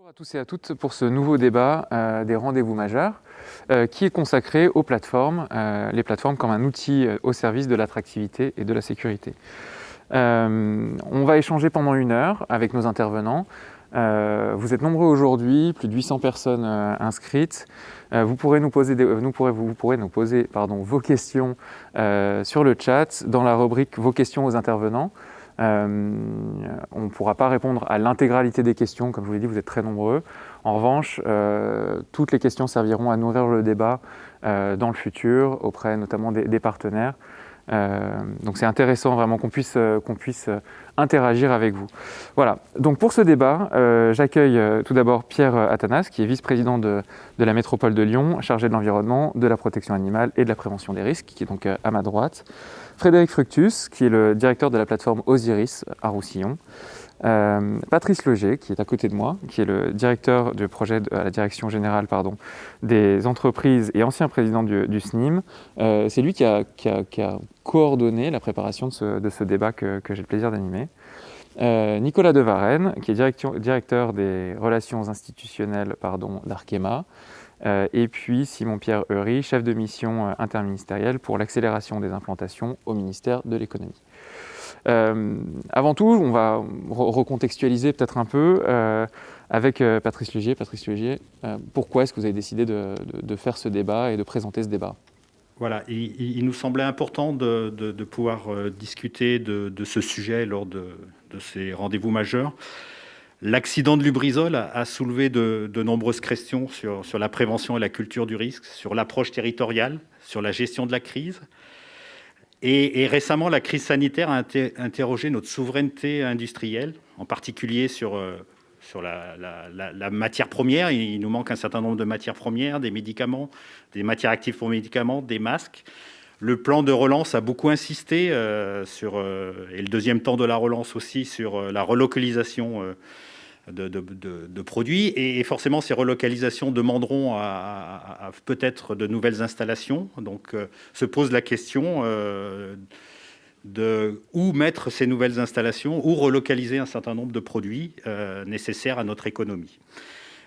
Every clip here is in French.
Bonjour à tous et à toutes pour ce nouveau débat des rendez-vous majeurs qui est consacré aux plateformes, les plateformes comme un outil au service de l'attractivité et de la sécurité. On va échanger pendant 1 heure avec nos intervenants. Vous êtes nombreux aujourd'hui, plus de 800 personnes inscrites. Vous pourrez nous poser, vos questions sur le chat dans la rubrique « Vos questions aux intervenants ». On ne pourra pas répondre à l'intégralité des questions, comme je vous l'ai dit, vous êtes très nombreux. En revanche, toutes les questions serviront à nourrir le débat dans le futur, auprès notamment des partenaires. Donc c'est intéressant vraiment qu'on puisse interagir avec vous. Voilà, donc pour ce débat, j'accueille tout d'abord Pierre Athanas, qui est vice-président de la métropole de Lyon, chargé de l'environnement, de la protection animale et de la prévention des risques, qui est donc à ma droite. Frédéric Fructus, qui est le directeur de la plateforme Osiris à Roussillon. Patrice Leger, qui est à côté de moi, qui est le directeur du projet à la direction générale des entreprises et ancien président du SNIM. C'est lui qui a coordonné la préparation de ce débat que j'ai le plaisir d'animer. Nicolas Devarenne, qui est directeur des relations institutionnelles d'Arkema. Et puis Simon-Pierre Heury, chef de mission interministérielle pour l'accélération des implantations au ministère de l'économie. Avant tout, on va recontextualiser peut-être un peu avec Patrice Leger. Patrice Leger, pourquoi est-ce que vous avez décidé de faire ce débat et de présenter ce débat ? Voilà, il nous semblait important de pouvoir discuter de ce sujet lors de ces rendez-vous majeurs. L'accident de Lubrizol a soulevé de nombreuses questions sur la prévention et la culture du risque, sur l'approche territoriale, sur la gestion de la crise. Et récemment, la crise sanitaire a interrogé notre souveraineté industrielle, en particulier sur la matière première. Il nous manque un certain nombre de matières premières, des médicaments, des matières actives pour médicaments, des masques. Le plan de relance a beaucoup insisté et le deuxième temps de la relance aussi, sur la relocalisation de produits. Et forcément, ces relocalisations demanderont à peut-être de nouvelles installations. Donc, se pose la question de où mettre ces nouvelles installations, où relocaliser un certain nombre de produits nécessaires à notre économie.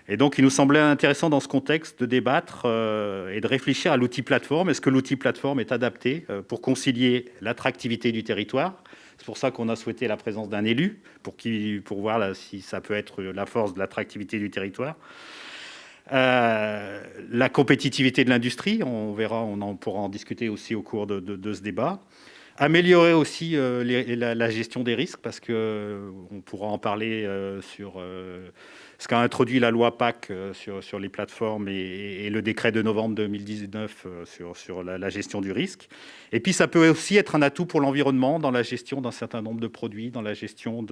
Et donc, il nous semblait intéressant dans ce contexte de débattre et de réfléchir à l'outil plateforme. Est-ce que l'outil plateforme est adapté pour concilier l'attractivité du territoire ? C'est pour ça qu'on a souhaité la présence d'un élu, pour voir si ça peut être la force de l'attractivité du territoire. La compétitivité de l'industrie, on verra, on pourra en discuter aussi au cours de ce débat. Améliorer aussi la gestion des risques, parce qu'on pourra en parler sur ce qu'a introduit la loi PAC sur les plateformes et le décret de novembre 2019 sur la gestion du risque. Et puis ça peut aussi être un atout pour l'environnement dans la gestion d'un certain nombre de produits, dans la gestion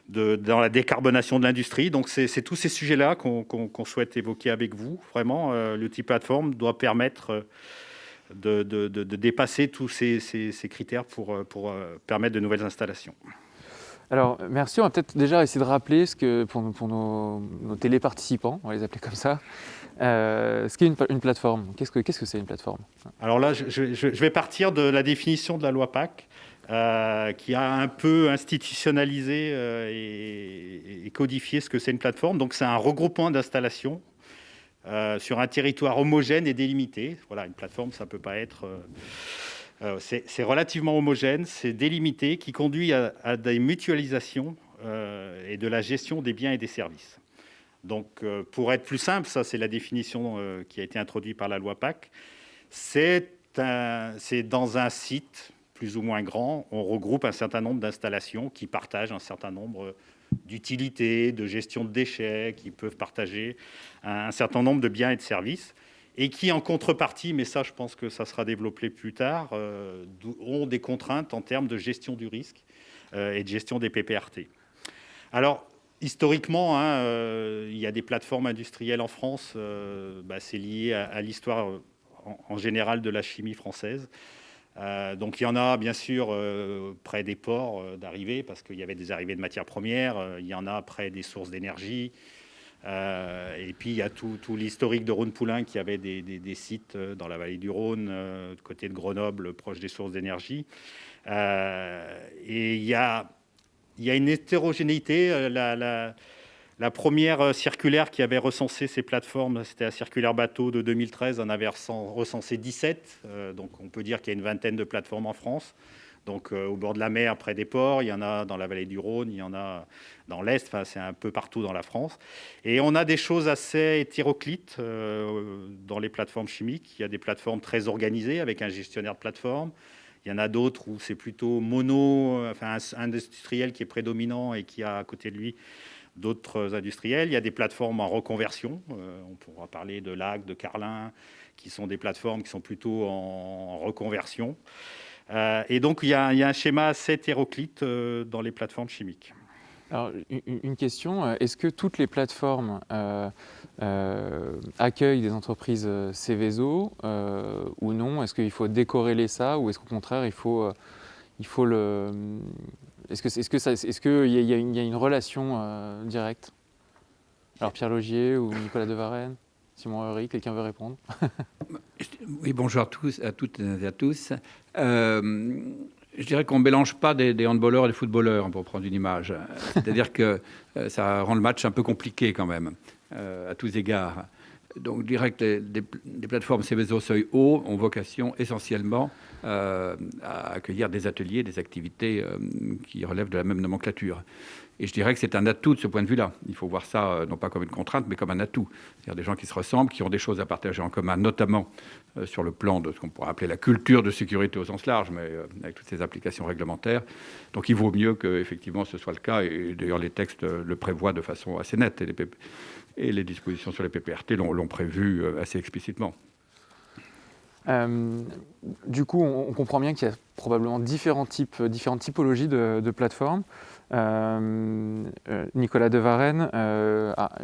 dans la décarbonation de l'industrie. Donc c'est tous ces sujets-là qu'on souhaite évoquer avec vous. Vraiment, l'outil plateforme doit permettre de dépasser tous ces critères pour permettre de nouvelles installations. Alors, merci. On va peut-être déjà essayer de rappeler pour nos téléparticipants, on va les appeler comme ça, ce qu'est une plateforme. Qu'est-ce que c'est une plateforme ? Alors là, je vais partir de la définition de la loi PAC, qui a un peu institutionnalisé et codifié ce que c'est une plateforme. Donc, c'est un regroupement d'installations sur un territoire homogène et délimité. Voilà, une plateforme, ça ne peut pas être... c'est relativement homogène, c'est délimité, qui conduit à des mutualisations et de la gestion des biens et des services. Donc, pour être plus simple, ça c'est la définition qui a été introduite par la loi PAC. C'est dans un site plus ou moins grand, on regroupe un certain nombre d'installations qui partagent un certain nombre d'utilités, de gestion de déchets, qui peuvent partager un certain nombre de biens et de services, et qui, en contrepartie, mais ça, je pense que ça sera développé plus tard, ont des contraintes en termes de gestion du risque et de gestion des PPRT. Alors, historiquement, il y a des plateformes industrielles en France, c'est lié à l'histoire en général de la chimie française. Donc il y en a bien sûr près des ports d'arrivée, parce qu'il y avait des arrivées de matières premières, il y en a près des sources d'énergie, et puis il y a tout l'historique de Rhône-Poulenc, qui avait des sites dans la vallée du Rhône, du côté de Grenoble, proche des sources d'énergie. Et il y a une hétérogénéité. La première circulaire qui avait recensé ces plateformes, c'était la circulaire bateau de 2013, on avait recensé 17. Donc on peut dire qu'il y a une vingtaine de plateformes en France. Donc au bord de la mer, près des ports, il y en a dans la vallée du Rhône, il y en a dans l'Est, enfin, c'est un peu partout dans la France. Et on a des choses assez hétéroclites dans les plateformes chimiques. Il y a des plateformes très organisées avec un gestionnaire de plateforme. Il y en a d'autres où c'est plutôt enfin un industriel qui est prédominant et qui a à côté de lui d'autres industriels. Il y a des plateformes en reconversion. On pourra parler de LAC, de Carlin, qui sont des plateformes qui sont plutôt en reconversion. Et donc, il y a un schéma assez hétéroclite dans les plateformes chimiques. Alors, une question, est-ce que toutes les plateformes accueillent des entreprises Céveso ou non? Est-ce qu'il faut décorréler ça ou est-ce qu'au contraire, il faut le... Est-ce qu'il y a une relation directe? Alors, Pierre Logier ou Nicolas Devarenne, Simon Heury, quelqu'un veut répondre? Oui, bonjour à tous, à toutes et à tous. Je dirais qu'on ne mélange pas des handballeurs et des footballeurs, pour prendre une image. C'est-à-dire que ça rend le match un peu compliqué quand même, à tous égards. Donc je dirais que les plateformes Céveso Seuil Haut ont vocation essentiellement à accueillir des ateliers, des activités qui relèvent de la même nomenclature. Et je dirais que c'est un atout de ce point de vue-là. Il faut voir ça non pas comme une contrainte, mais comme un atout. C'est-à-dire des gens qui se ressemblent, qui ont des choses à partager en commun, notamment sur le plan de ce qu'on pourrait appeler la culture de sécurité au sens large, mais avec toutes ces applications réglementaires. Donc il vaut mieux qu'effectivement ce soit le cas. Et d'ailleurs, les textes le prévoient de façon assez nette. Et les dispositions sur les PPRT l'ont prévu assez explicitement. Du coup, on comprend bien qu'il y a probablement différentes typologies de plateformes. Nicolas Devarenne,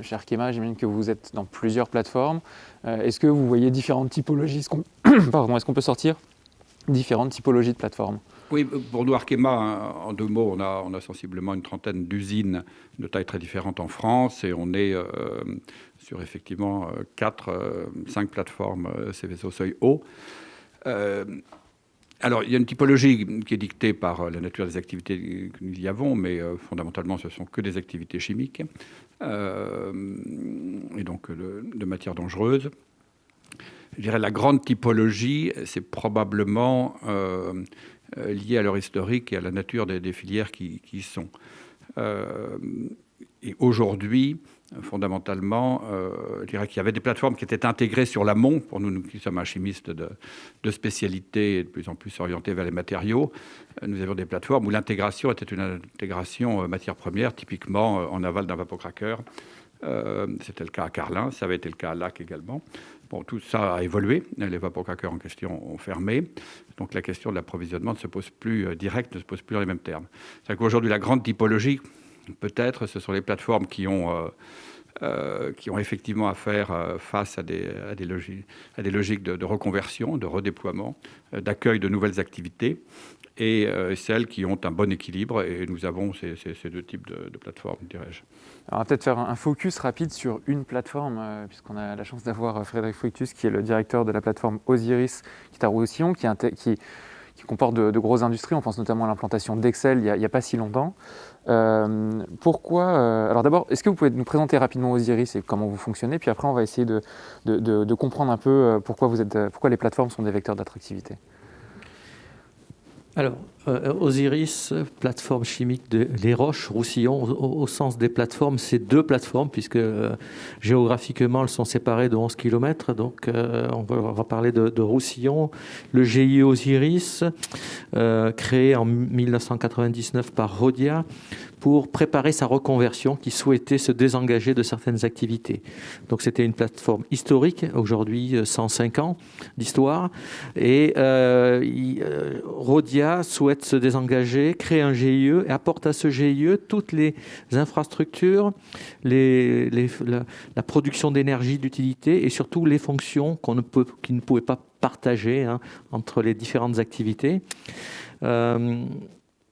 chez Arkema, j'imagine que vous êtes dans plusieurs plateformes. Est-ce que vous voyez différentes typologies? Est-ce qu'on peut sortir différentes typologies de plateformes? Oui, pour nous, Arkema, en 2 mots, on a sensiblement une trentaine d'usines de tailles très différentes en France et on est sur effectivement 5 plateformes Céveso Seuil Haut. Alors, il y a une typologie qui est dictée par la nature des activités que nous y avons, mais fondamentalement, ce sont que des activités chimiques et donc de matières dangereuses. Je dirais la grande typologie, c'est probablement lié à leur historique et à la nature des filières qui y sont. Et aujourd'hui, fondamentalement, je dirais qu'il y avait des plateformes qui étaient intégrées sur l'amont. Pour nous qui sommes un chimiste de spécialité et de plus en plus orienté vers les matériaux, nous avions des plateformes où l'intégration était une intégration matière première, typiquement en aval d'un vapocraqueur. C'était le cas à Carlin, ça avait été le cas à Lac également. Bon, tout ça a évolué, les vapocraqueurs en question ont fermé, donc la question de l'approvisionnement ne se pose plus direct, ne se pose plus dans les mêmes termes. C'est-à-dire qu'aujourd'hui, la grande typologie, peut-être, ce sont les plateformes qui ont effectivement à faire face à des logiques de reconversion, de redéploiement, d'accueil de nouvelles activités, et celles qui ont un bon équilibre. Et nous avons ces 2 types de plateformes, dirais-je. Alors, on va peut-être faire un focus rapide sur une plateforme, puisqu'on a la chance d'avoir Frédéric Fructus, qui est le directeur de la plateforme Osiris, qui est à Roussillon, qui comporte de grosses industries. On pense notamment à l'implantation d'Excel il n'y a pas si longtemps. Alors d'abord, est-ce que vous pouvez nous présenter rapidement Osiris et comment vous fonctionnez? Puis après, on va essayer de comprendre un peu pourquoi les plateformes sont des vecteurs d'attractivité. Alors, Osiris, plateforme chimique de Les Roches, Roussillon, au sens des plateformes, c'est 2 plateformes, puisque géographiquement, elles sont séparées de 11 km. Donc, on va parler de Roussillon. Le GIE Osiris, créé en 1999 par Rhodia, pour préparer sa reconversion, qui souhaitait se désengager de certaines activités. Donc c'était une plateforme historique, aujourd'hui 105 ans d'histoire, et Rhodia souhaite se désengager, créer un GIE et apporte à ce GIE toutes les infrastructures, la production d'énergie d'utilité et surtout les fonctions qui ne pouvaient pas partager entre les différentes activités.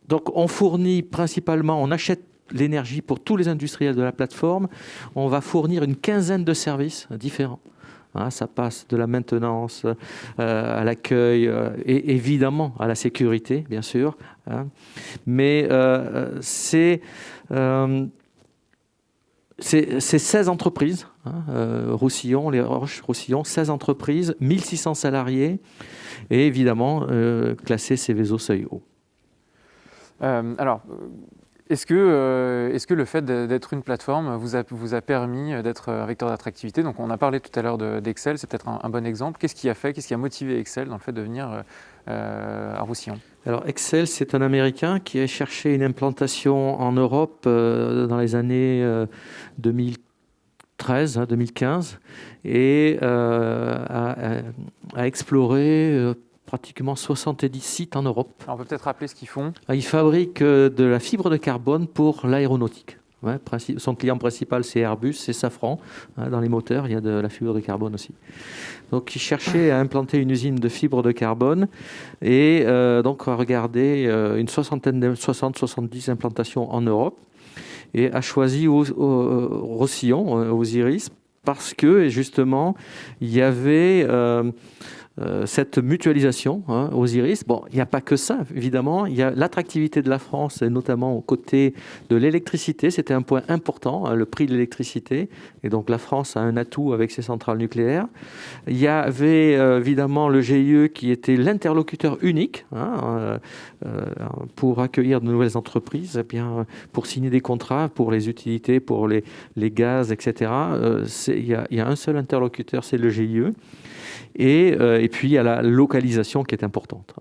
Donc on fournit principalement, on achète l'énergie pour tous les industriels de la plateforme. On va fournir une quinzaine de services différents. Ça passe de la maintenance à l'accueil et évidemment à la sécurité, bien sûr. C'est 16 entreprises, Roussillon, les Roches-Roussillon, 16 entreprises, 1600 salariés et évidemment classé Céveso seuil haut. Alors, est-ce que le fait d'être une plateforme vous a permis d'être un vecteur d'attractivité? Donc on a parlé tout à l'heure d'Excel, c'est peut-être un bon exemple. Qu'est-ce qui a motivé Excel dans le fait de venir à Roussillon? Alors Excel, c'est un Américain qui a cherché une implantation en Europe dans les années 2013, 2015 et a exploré pratiquement 70 sites en Europe. Alors on peut peut-être rappeler ce qu'ils font. Ils fabriquent de la fibre de carbone pour l'aéronautique. Ouais, son client principal, c'est Airbus, c'est Safran. Dans les moteurs, il y a de la fibre de carbone aussi. Donc, ils cherchaient à implanter une usine de fibre de carbone et donc a regardé une 60-70 implantations en Europe et a choisi Roussillon, Osiris, parce que justement, il y avait cette mutualisation, Osiris. Bon, il n'y a pas que ça, évidemment. Il y a l'attractivité de la France, et notamment aux côtés de l'électricité. C'était un point important, le prix de l'électricité. Et donc, la France a un atout avec ses centrales nucléaires. Il y avait évidemment le GIE qui était l'interlocuteur unique pour accueillir de nouvelles entreprises, eh bien, pour signer des contrats pour les utilités, pour les gaz, etc. Il y a un seul interlocuteur, c'est le GIE. Et puis, il y a la localisation qui est importante.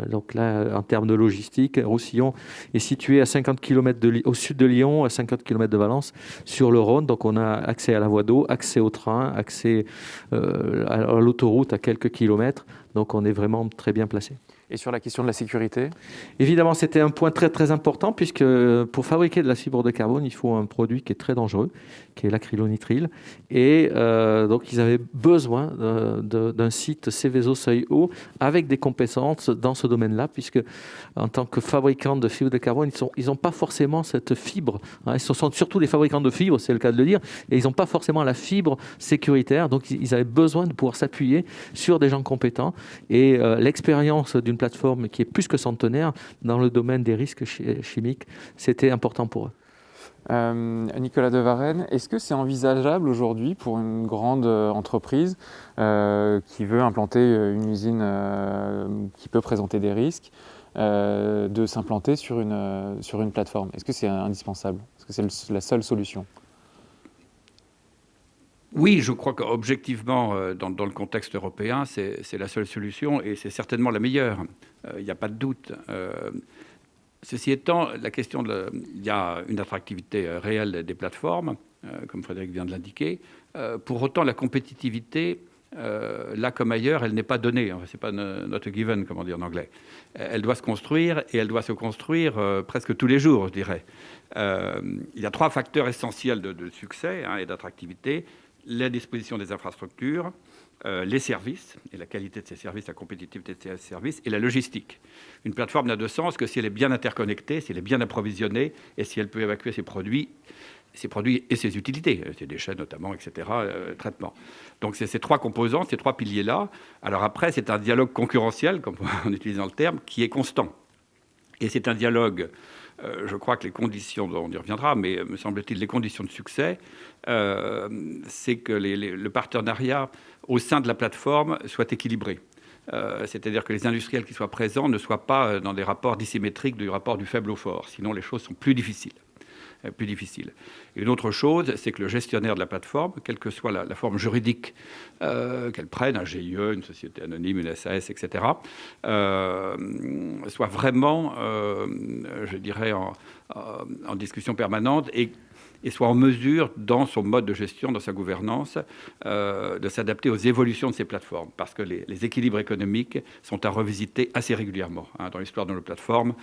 Donc là, en termes de logistique, Roussillon est situé à 50 km au sud de Lyon, à 50 km de Valence, sur le Rhône. Donc, on a accès à la voie d'eau, accès au train, accès à l'autoroute à quelques kilomètres. Donc, on est vraiment très bien placé. Et sur la question de la sécurité? Évidemment, c'était un point très très important puisque pour fabriquer de la fibre de carbone, il faut un produit qui est très dangereux, qui est l'acrylonitrile. Et donc, ils avaient besoin d'un site Céveso seuil haut avec des compétences dans ce domaine-là, puisque en tant que fabricants de fibre de carbone, ils n'ont pas forcément cette fibre. Ils sont surtout des fabricants de fibres, c'est le cas de le dire, et ils n'ont pas forcément la fibre sécuritaire. Donc, ils avaient besoin de pouvoir s'appuyer sur des gens compétents. Et l'expérience d'une plateforme qui est plus que centenaire dans le domaine des risques chimiques, c'était important pour eux. Nicolas de Varenne, est-ce que c'est envisageable aujourd'hui pour une grande entreprise qui veut implanter une usine qui peut présenter des risques de s'implanter sur une plateforme? Est-ce que c'est indispensable? Est-ce que c'est la seule solution? Oui, je crois qu'objectivement, dans le contexte européen, c'est la seule solution et c'est certainement la meilleure. Il n'y a pas de doute. Ceci étant, il y a une attractivité réelle des plateformes, comme Frédéric vient de l'indiquer. Pour autant, la compétitivité, là comme ailleurs, elle n'est pas donnée. Enfin, c'est pas not a given, comme on dit en anglais. Elle doit se construire et elle doit se construire presque tous les jours, je dirais. Il y a 3 facteurs essentiels de succès et d'attractivité. La disposition des infrastructures, les services, et la qualité de ces services, la compétitivité de ces services, et la logistique. Une plateforme n'a de sens que si elle est bien interconnectée, si elle est bien approvisionnée, et si elle peut évacuer ses produits et ses utilités, ses déchets notamment, etc., traitement. Donc c'est ces 3 composants, ces 3 piliers-là. Alors après, c'est un dialogue concurrentiel, comme en utilisant le terme, qui est constant. Et c'est un dialogue... je crois que les conditions, on y reviendra, mais me semble-t-il, les conditions de succès, c'est que le partenariat au sein de la plateforme soit équilibré. C'est-à-dire que les industriels qui soient présents ne soient pas dans des rapports dissymétriques du rapport du faible au fort. Sinon, les choses sont plus difficiles. Et une autre chose, c'est que le gestionnaire de la plateforme, quelle que soit la forme juridique qu'elle prenne, un GIE, une société anonyme, une SAS, etc., soit vraiment, je dirais, en discussion permanente et soit en mesure, dans son mode de gestion, dans sa gouvernance, de s'adapter aux évolutions de ces plateformes. Parce que les équilibres économiques sont à revisiter assez régulièrement. Dans l'histoire de nos plateformes,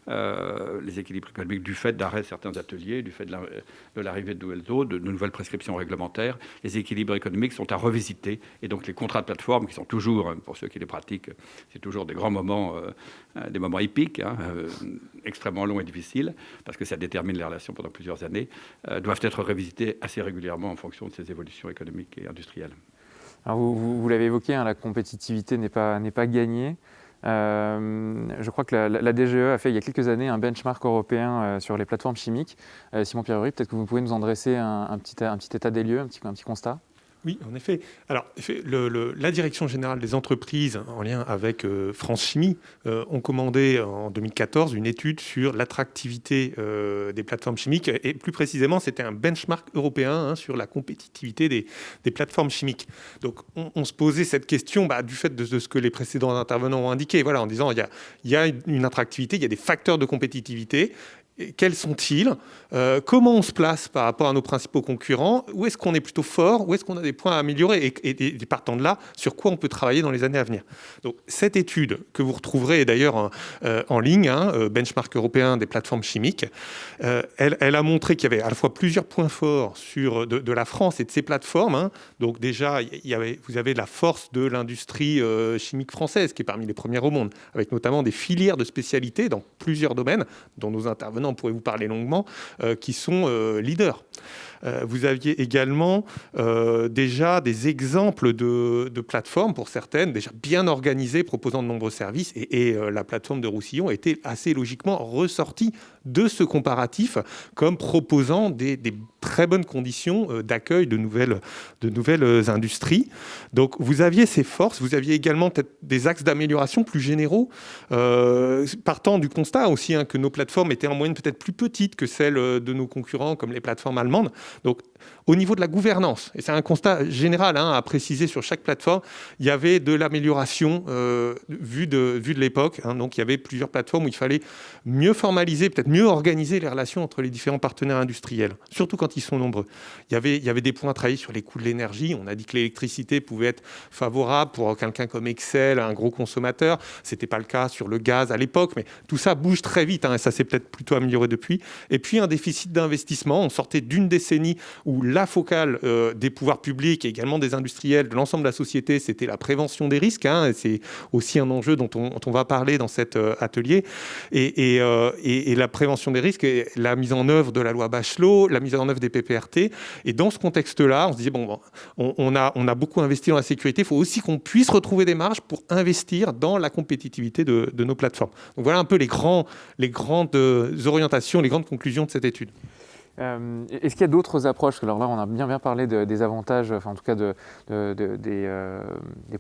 les équilibres économiques, du fait d'arrêt de certains ateliers, du fait de l'arrivée de nouvelles eaux, de nouvelles prescriptions réglementaires, les équilibres économiques sont à revisiter. Et donc les contrats de plateforme, qui sont toujours, pour ceux qui les pratiquent, c'est toujours des grands moments, des moments épiques, extrêmement longs et difficiles, parce que ça détermine les relations pendant plusieurs années, doivent être revisités assez régulièrement en fonction de ces évolutions économiques et industrielles. Alors vous l'avez évoqué, la compétitivité n'est pas gagnée. Je crois que la DGE a fait il y a quelques années un benchmark européen sur les plateformes chimiques. Simon Pierrery, peut-être que vous pouvez nous en dresser un petit état des lieux, un petit constat. Oui, en effet. Alors, la Direction générale des entreprises, en lien avec France Chimie, ont commandé en 2014 une étude sur l'attractivité des plateformes chimiques. Et plus précisément, c'était un benchmark européen sur la compétitivité des plateformes chimiques. Donc, on se posait cette question du fait de ce que les précédents intervenants ont indiqué, voilà, en disant il y a une attractivité, il y a des facteurs de compétitivité. Quels sont-ils ? Comment on se place par rapport à nos principaux concurrents ? Où est-ce qu'on est plutôt fort ? Où est-ce qu'on a des points à améliorer ? Et partant de là, sur quoi on peut travailler dans les années à venir ? Donc, cette étude, que vous retrouverez d'ailleurs en ligne, benchmark européen des plateformes chimiques, elle a montré qu'il y avait à la fois plusieurs points forts de la France et de ses plateformes. Donc déjà, vous avez la force de l'industrie chimique française, qui est parmi les premières au monde, avec notamment des filières de spécialité dans plusieurs domaines, dont nos intervenants pourraient vous parler longuement, qui sont leaders. Vous aviez également déjà des exemples de plateformes, pour certaines, déjà bien organisées, proposant de nombreux services. Et la plateforme de Roussillon a été assez logiquement ressortie de ce comparatif comme proposant des très bonnes conditions d'accueil de nouvelles industries. Donc, vous aviez ces forces. Vous aviez également peut-être des axes d'amélioration plus généraux, partant du constat aussi que nos plateformes étaient en moyenne peut-être plus petites que celles de nos concurrents, comme les plateformes allemandes. Donc, au niveau de la gouvernance, et c'est un constat général à préciser sur chaque plateforme, il y avait de l'amélioration vue de l'époque. Donc, il y avait plusieurs plateformes où il fallait mieux formaliser, peut-être mieux organiser les relations entre les différents partenaires industriels, surtout quand ils sont nombreux. Il y avait des points à travailler sur les coûts de l'énergie. On a dit que l'électricité pouvait être favorable pour quelqu'un comme Excel, un gros consommateur. Ce n'était pas le cas sur le gaz à l'époque, mais tout ça bouge très vite, et ça s'est peut-être plutôt amélioré depuis. Et puis, un déficit d'investissement. On sortait d'une décennie où la focale des pouvoirs publics et également des industriels, de l'ensemble de la société, c'était la prévention des risques. Et c'est aussi un enjeu dont on va parler dans cet atelier. Et la prévention des risques, et la mise en œuvre de la loi Bachelot, la mise en œuvre des PPRT. Et dans ce contexte-là, on se disait, on a beaucoup investi dans la sécurité. Il faut aussi qu'on puisse retrouver des marges pour investir dans la compétitivité de nos plateformes. Donc voilà un peu les grandes orientations, les grandes conclusions de cette étude. Est-ce qu'il y a d'autres approches? Alors là, on a bien parlé des avantages, enfin en tout cas des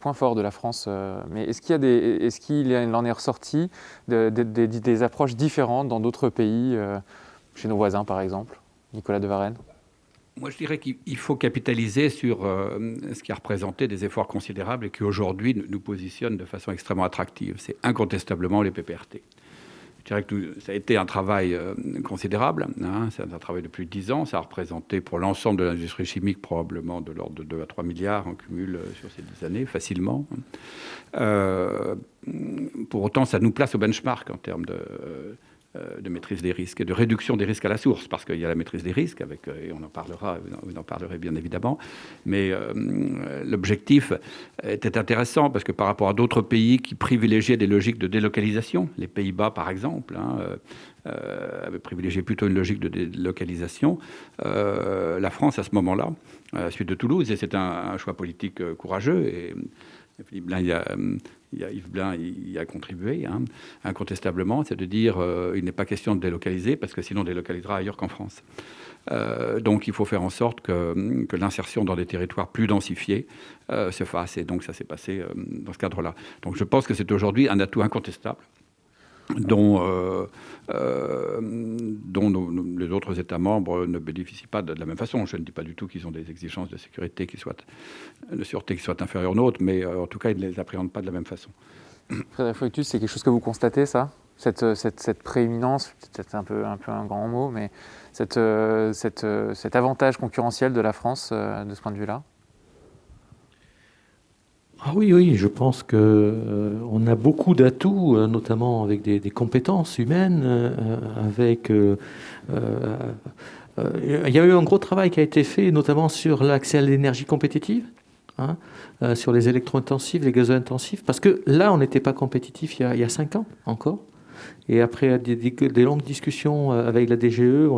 points forts de la France. Mais est-ce qu'il en est ressorti des approches différentes dans d'autres pays, chez nos voisins par exemple? Nicolas de Varenne. Moi, je dirais qu'il faut capitaliser sur ce qui a représenté des efforts considérables et qui aujourd'hui nous positionne de façon extrêmement attractive. C'est incontestablement les PPRT. Je dirais que ça a été un travail considérable. C'est un travail de plus de 10 ans. Ça a représenté pour l'ensemble de l'industrie chimique probablement de l'ordre de 2 à 3 milliards en cumul sur ces 10 années, facilement. Pour autant, ça nous place au benchmark en termes de maîtrise des risques et de réduction des risques à la source, parce qu'il y a la maîtrise des risques, et on en parlera, vous en parlerez bien évidemment, mais l'objectif était intéressant, parce que par rapport à d'autres pays qui privilégiaient des logiques de délocalisation, les Pays-Bas par exemple, avaient privilégié plutôt une logique de délocalisation, la France à ce moment-là, à la suite de Toulouse, et c'est un choix politique courageux, et Philippe Blain, Yves Blain y a contribué, incontestablement, c'est de dire il n'est pas question de délocaliser, parce que sinon on délocalisera ailleurs qu'en France. Donc il faut faire en sorte que l'insertion dans des territoires plus densifiés se fasse, et donc ça s'est passé dans ce cadre-là. Donc je pense que c'est aujourd'hui un atout incontestable dont les autres États membres ne bénéficient pas de la même façon. Je ne dis pas du tout qu'ils ont des exigences de sécurité de sûreté qui soient inférieures aux nôtres, mais en tout cas, ils ne les appréhendent pas de la même façon. Frédéric Fructus, c'est quelque chose que vous constatez, ça, cette prééminence, peut-être un peu un grand mot, mais cet avantage concurrentiel de la France de ce point de vue-là? Ah oui, je pense qu'on a beaucoup d'atouts, notamment avec des compétences humaines, il y a eu un gros travail qui a été fait, notamment sur l'accès à l'énergie compétitive, sur les électro-intensifs, les gazo-intensifs, parce que là, on n'était pas compétitif il y a 5 ans encore. Et après des longues discussions avec la DGE,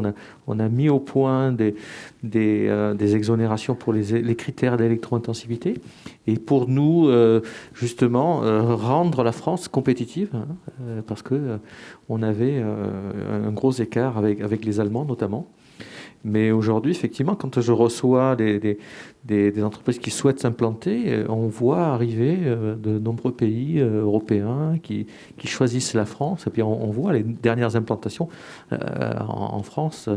on a mis au point des exonérations pour les critères d'électro-intensivité. Et pour nous, justement, rendre la France compétitive, hein, parce qu'on avait un gros écart avec les Allemands notamment. Mais aujourd'hui, effectivement, quand je reçois des entreprises qui souhaitent s'implanter, on voit arriver de nombreux pays européens qui choisissent la France. Et puis on voit les dernières implantations en France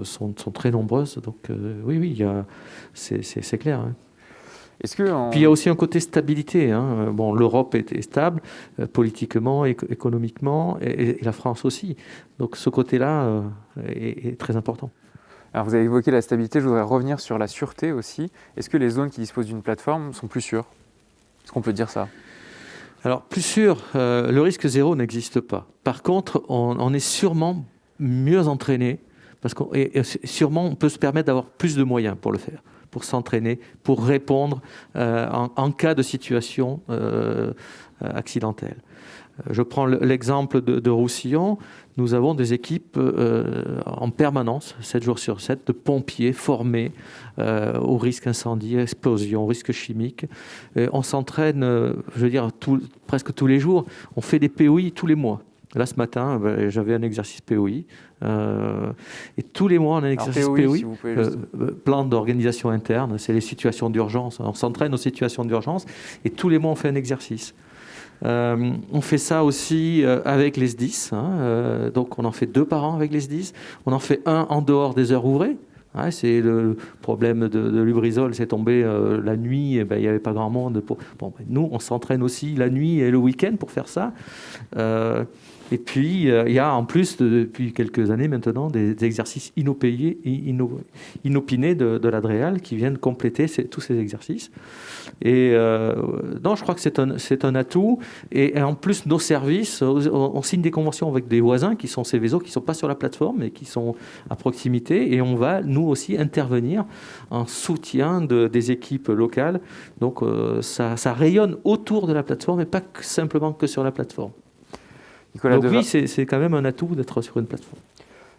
sont très nombreuses. Donc oui, c'est clair. Hein. Puis il y a aussi un côté stabilité. Hein. Bon, l'Europe est stable politiquement, économiquement, et la France aussi. Donc ce côté-là est très important. Alors vous avez évoqué la stabilité, je voudrais revenir sur la sûreté aussi. Est-ce que les zones qui disposent d'une plateforme sont plus sûres? Est-ce qu'on peut dire ça? Alors plus sûr, le risque zéro n'existe pas. Par contre, on est sûrement mieux entraîné, et sûrement on peut se permettre d'avoir plus de moyens pour le faire, pour s'entraîner, pour répondre en cas de situation accidentelle. Je prends l'exemple de Roussillon. Nous avons des équipes en permanence, 7 jours sur 7, de pompiers formés au risque incendie, explosion, au risque chimique. Et on s'entraîne, je veux dire, presque tous les jours. On fait des POI tous les mois. Là, ce matin, j'avais un exercice POI. Et tous les mois, on a un exercice POI. Plan d'organisation interne, c'est les situations d'urgence. On s'entraîne aux situations d'urgence et tous les mois, on fait un exercice. On fait ça aussi avec les SDIS. Donc, on en fait 2 par an avec les SDIS. On en fait un en dehors des heures ouvrées. C'est le problème de Lubrizol, c'est tombé la nuit, il n'y avait pas grand monde. Nous, on s'entraîne aussi la nuit et le week-end pour faire ça. Et puis, il y a en plus, depuis quelques années maintenant, des exercices inopinés de l'Adréal qui viennent compléter tous ces exercices. Et non, je crois que c'est un atout. Et en plus, nos services, on signe des conventions avec des voisins qui sont Céveso, qui ne sont pas sur la plateforme, mais qui sont à proximité. Et on va, nous aussi, intervenir en soutien des équipes locales. Donc, ça rayonne autour de la plateforme et pas simplement que sur la plateforme. Donc oui, c'est quand même un atout d'être sur une plateforme.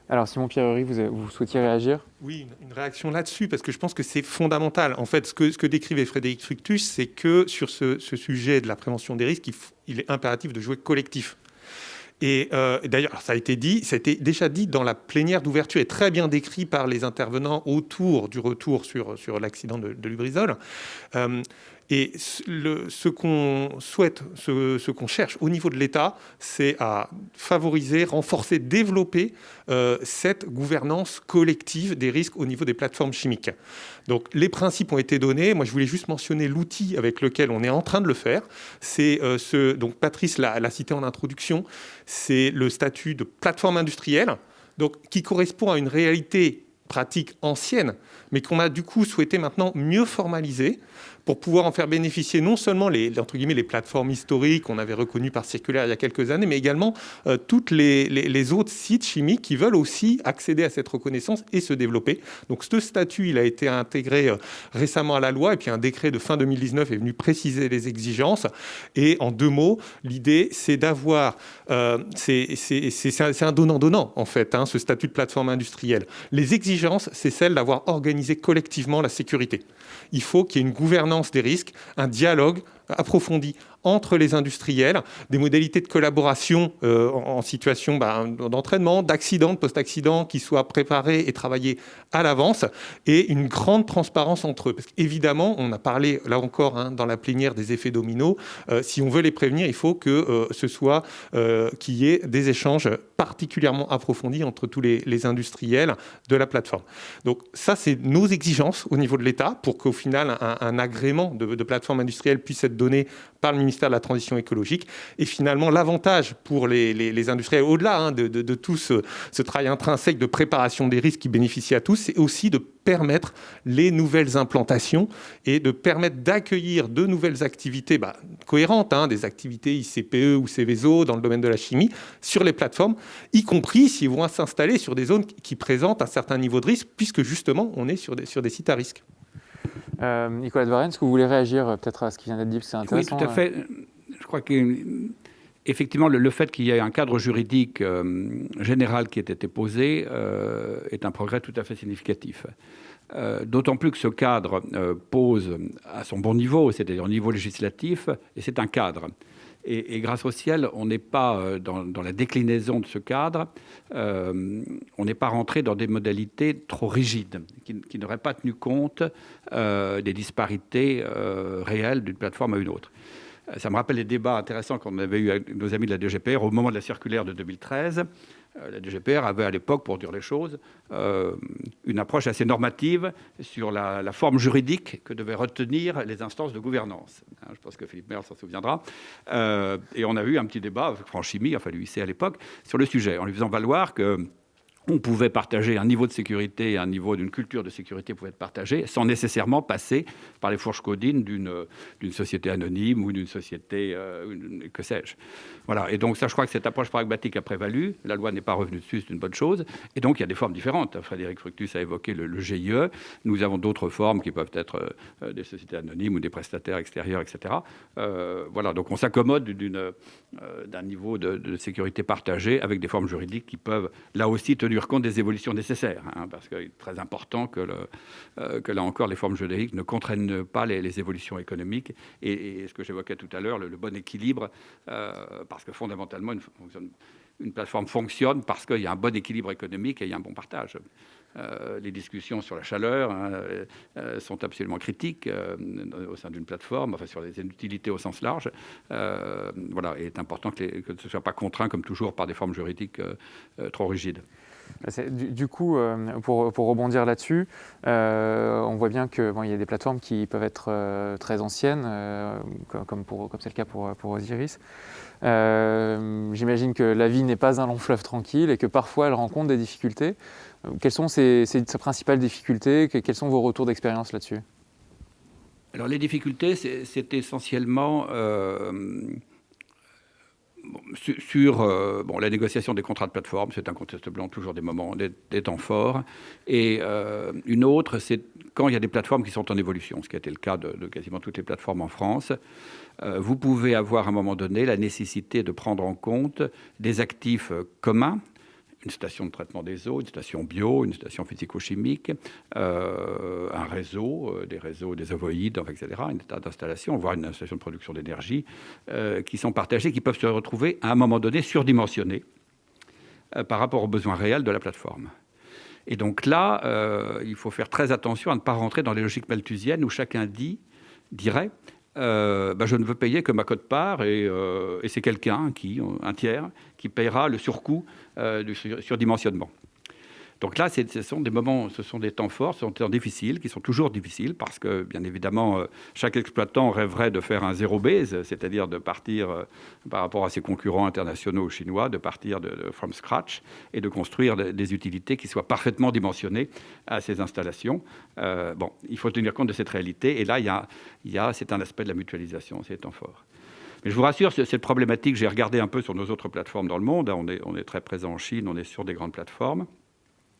Alors Simon Pierrery, vous souhaitiez réagir? Oui, une réaction là-dessus, parce que je pense que c'est fondamental. En fait, ce que décrivait Frédéric Fructus, c'est que sur ce sujet de la prévention des risques, il est impératif de jouer collectif. Et d'ailleurs, ça a été déjà dit dans la plénière d'ouverture et très bien décrit par les intervenants autour du retour sur l'accident de Lubrizol. Et ce qu'on souhaite, ce qu'on cherche au niveau de l'État, c'est à favoriser, renforcer, développer cette gouvernance collective des risques au niveau des plateformes chimiques. Donc les principes ont été donnés. Moi, je voulais juste mentionner l'outil avec lequel on est en train de le faire. C'est donc Patrice l'a cité en introduction, c'est le statut de plateforme industrielle, donc qui correspond à une réalité pratique ancienne, mais qu'on a du coup souhaité maintenant mieux formaliser pour pouvoir en faire bénéficier non seulement les plateformes historiques qu'on avait reconnues par circulaire il y a quelques années, mais également toutes les autres sites chimiques qui veulent aussi accéder à cette reconnaissance et se développer. Donc ce statut, il a été intégré récemment à la loi, et puis un décret de fin 2019 est venu préciser les exigences. Et en 2 mots, l'idée, c'est d'avoir... c'est un donnant-donnant, en fait, ce statut de plateforme industrielle. Les exigences, c'est celle d'avoir organisé collectivement la sécurité. Il faut qu'il y ait une gouvernance des risques, un dialogue approfondi entre les industriels, des modalités de collaboration en situation d'entraînement, d'accident, de post-accident qui soient préparées et travaillées à l'avance, et une grande transparence entre eux. Parce qu'évidemment, on a parlé là encore dans la plénière des effets dominos, si on veut les prévenir, il faut que ce soit qu'il y ait des échanges particulièrement approfondis entre tous les industriels de la plateforme. Donc ça, c'est nos exigences au niveau de l'État pour qu'au final, un agrément de plateforme industrielle puisse être donné par le ministère de la Transition écologique. Et finalement, l'avantage pour les industriels, au-delà de tout ce travail intrinsèque de préparation des risques qui bénéficie à tous, c'est aussi de permettre les nouvelles implantations et de permettre d'accueillir de nouvelles activités cohérentes, des activités ICPE ou Céveso dans le domaine de la chimie, sur les plateformes, y compris s'ils vont s'installer sur des zones qui présentent un certain niveau de risque, puisque justement, on est sur des sites à risque. Nicolas de Varenne, est-ce que vous voulez réagir peut-être à ce qui vient d'être dit, parce que c'est intéressant? Oui, tout à fait. Je crois que Effectivement, le fait qu'il y ait un cadre juridique général qui ait été posé est un progrès tout à fait significatif. D'autant plus que ce cadre pose à son bon niveau, c'est-à-dire au niveau législatif, et c'est un cadre. Et grâce au ciel, on n'est pas dans la déclinaison de ce cadre, on n'est pas rentré dans des modalités trop rigides, qui n'auraient pas tenu compte des disparités réelles d'une plateforme à une autre. Ça me rappelle les débats intéressants qu'on avait eus avec nos amis de la DGPR au moment de la circulaire de 2013. La DGPR avait à l'époque, pour dire les choses, une approche assez normative sur la forme juridique que devaient retenir les instances de gouvernance. Je pense que Philippe Merle s'en souviendra. Et on a eu un petit débat avec Franchimie, enfin l'UIC à l'époque, sur le sujet, en lui faisant valoir que on pouvait partager un niveau de sécurité, un niveau d'une culture de sécurité pouvait être partagé sans nécessairement passer par les fourches codines d'une société anonyme ou d'une société, que sais-je. Voilà. Et donc ça, je crois que cette approche pragmatique a prévalu. La loi n'est pas revenue dessus, c'est une bonne chose. Et donc il y a des formes différentes. Frédéric Fructus a évoqué le GIE. Nous avons d'autres formes qui peuvent être des sociétés anonymes ou des prestataires extérieurs, etc. Voilà. Donc on s'accommode d'un niveau de sécurité partagé avec des formes juridiques qui peuvent là aussi tenir compte des évolutions nécessaires, parce qu'il est très important que là encore les formes juridiques ne contraignent pas les évolutions économiques et ce que j'évoquais tout à l'heure, le bon équilibre, parce que fondamentalement une plateforme fonctionne parce qu'il y a un bon équilibre économique et il y a un bon partage. Les discussions sur la chaleur sont absolument critiques au sein d'une plateforme, enfin sur les utilités au sens large. Voilà, et il est important que ce ne soit pas contraint comme toujours par des formes juridiques trop rigides. Du coup, pour rebondir là-dessus, on voit bien qu'il y a des plateformes qui peuvent être très anciennes, comme c'est le cas pour Osiris. J'imagine que la vie n'est pas un long fleuve tranquille et que parfois elle rencontre des difficultés. Quelles sont ses principales difficultés? Quels sont vos retours d'expérience là-dessus? Alors les difficultés, c'est essentiellement sur la négociation des contrats de plateforme, c'est incontestablement toujours des temps forts. Et une autre, c'est quand il y a des plateformes qui sont en évolution, ce qui a été le cas de quasiment toutes les plateformes en France. Vous pouvez avoir à un moment donné la nécessité de prendre en compte des actifs communs, une station de traitement des eaux, une station bio, une station physico-chimique, un réseau, des ovoïdes, etc., un état d'installation, voire une station de production d'énergie, qui sont partagés, qui peuvent se retrouver à un moment donné surdimensionnés par rapport aux besoins réels de la plateforme. Et donc là, il faut faire très attention à ne pas rentrer dans les logiques malthusiennes où chacun dirait je ne veux payer que ma quote-part et c'est quelqu'un, un tiers, qui paiera le surcoût du surdimensionnement. Donc là, ce sont des temps forts, ce sont des temps difficiles, qui sont toujours difficiles, parce que, bien évidemment, chaque exploitant rêverait de faire un zéro base, c'est-à-dire de partir, par rapport à ses concurrents internationaux ou chinois, de partir de from scratch et de construire des utilités qui soient parfaitement dimensionnées à ces installations. Il faut tenir compte de cette réalité, et là, c'est un aspect de la mutualisation, c'est des temps forts. Mais je vous rassure, cette problématique, j'ai regardé un peu sur nos autres plateformes dans le monde, on est très présent en Chine, on est sur des grandes plateformes.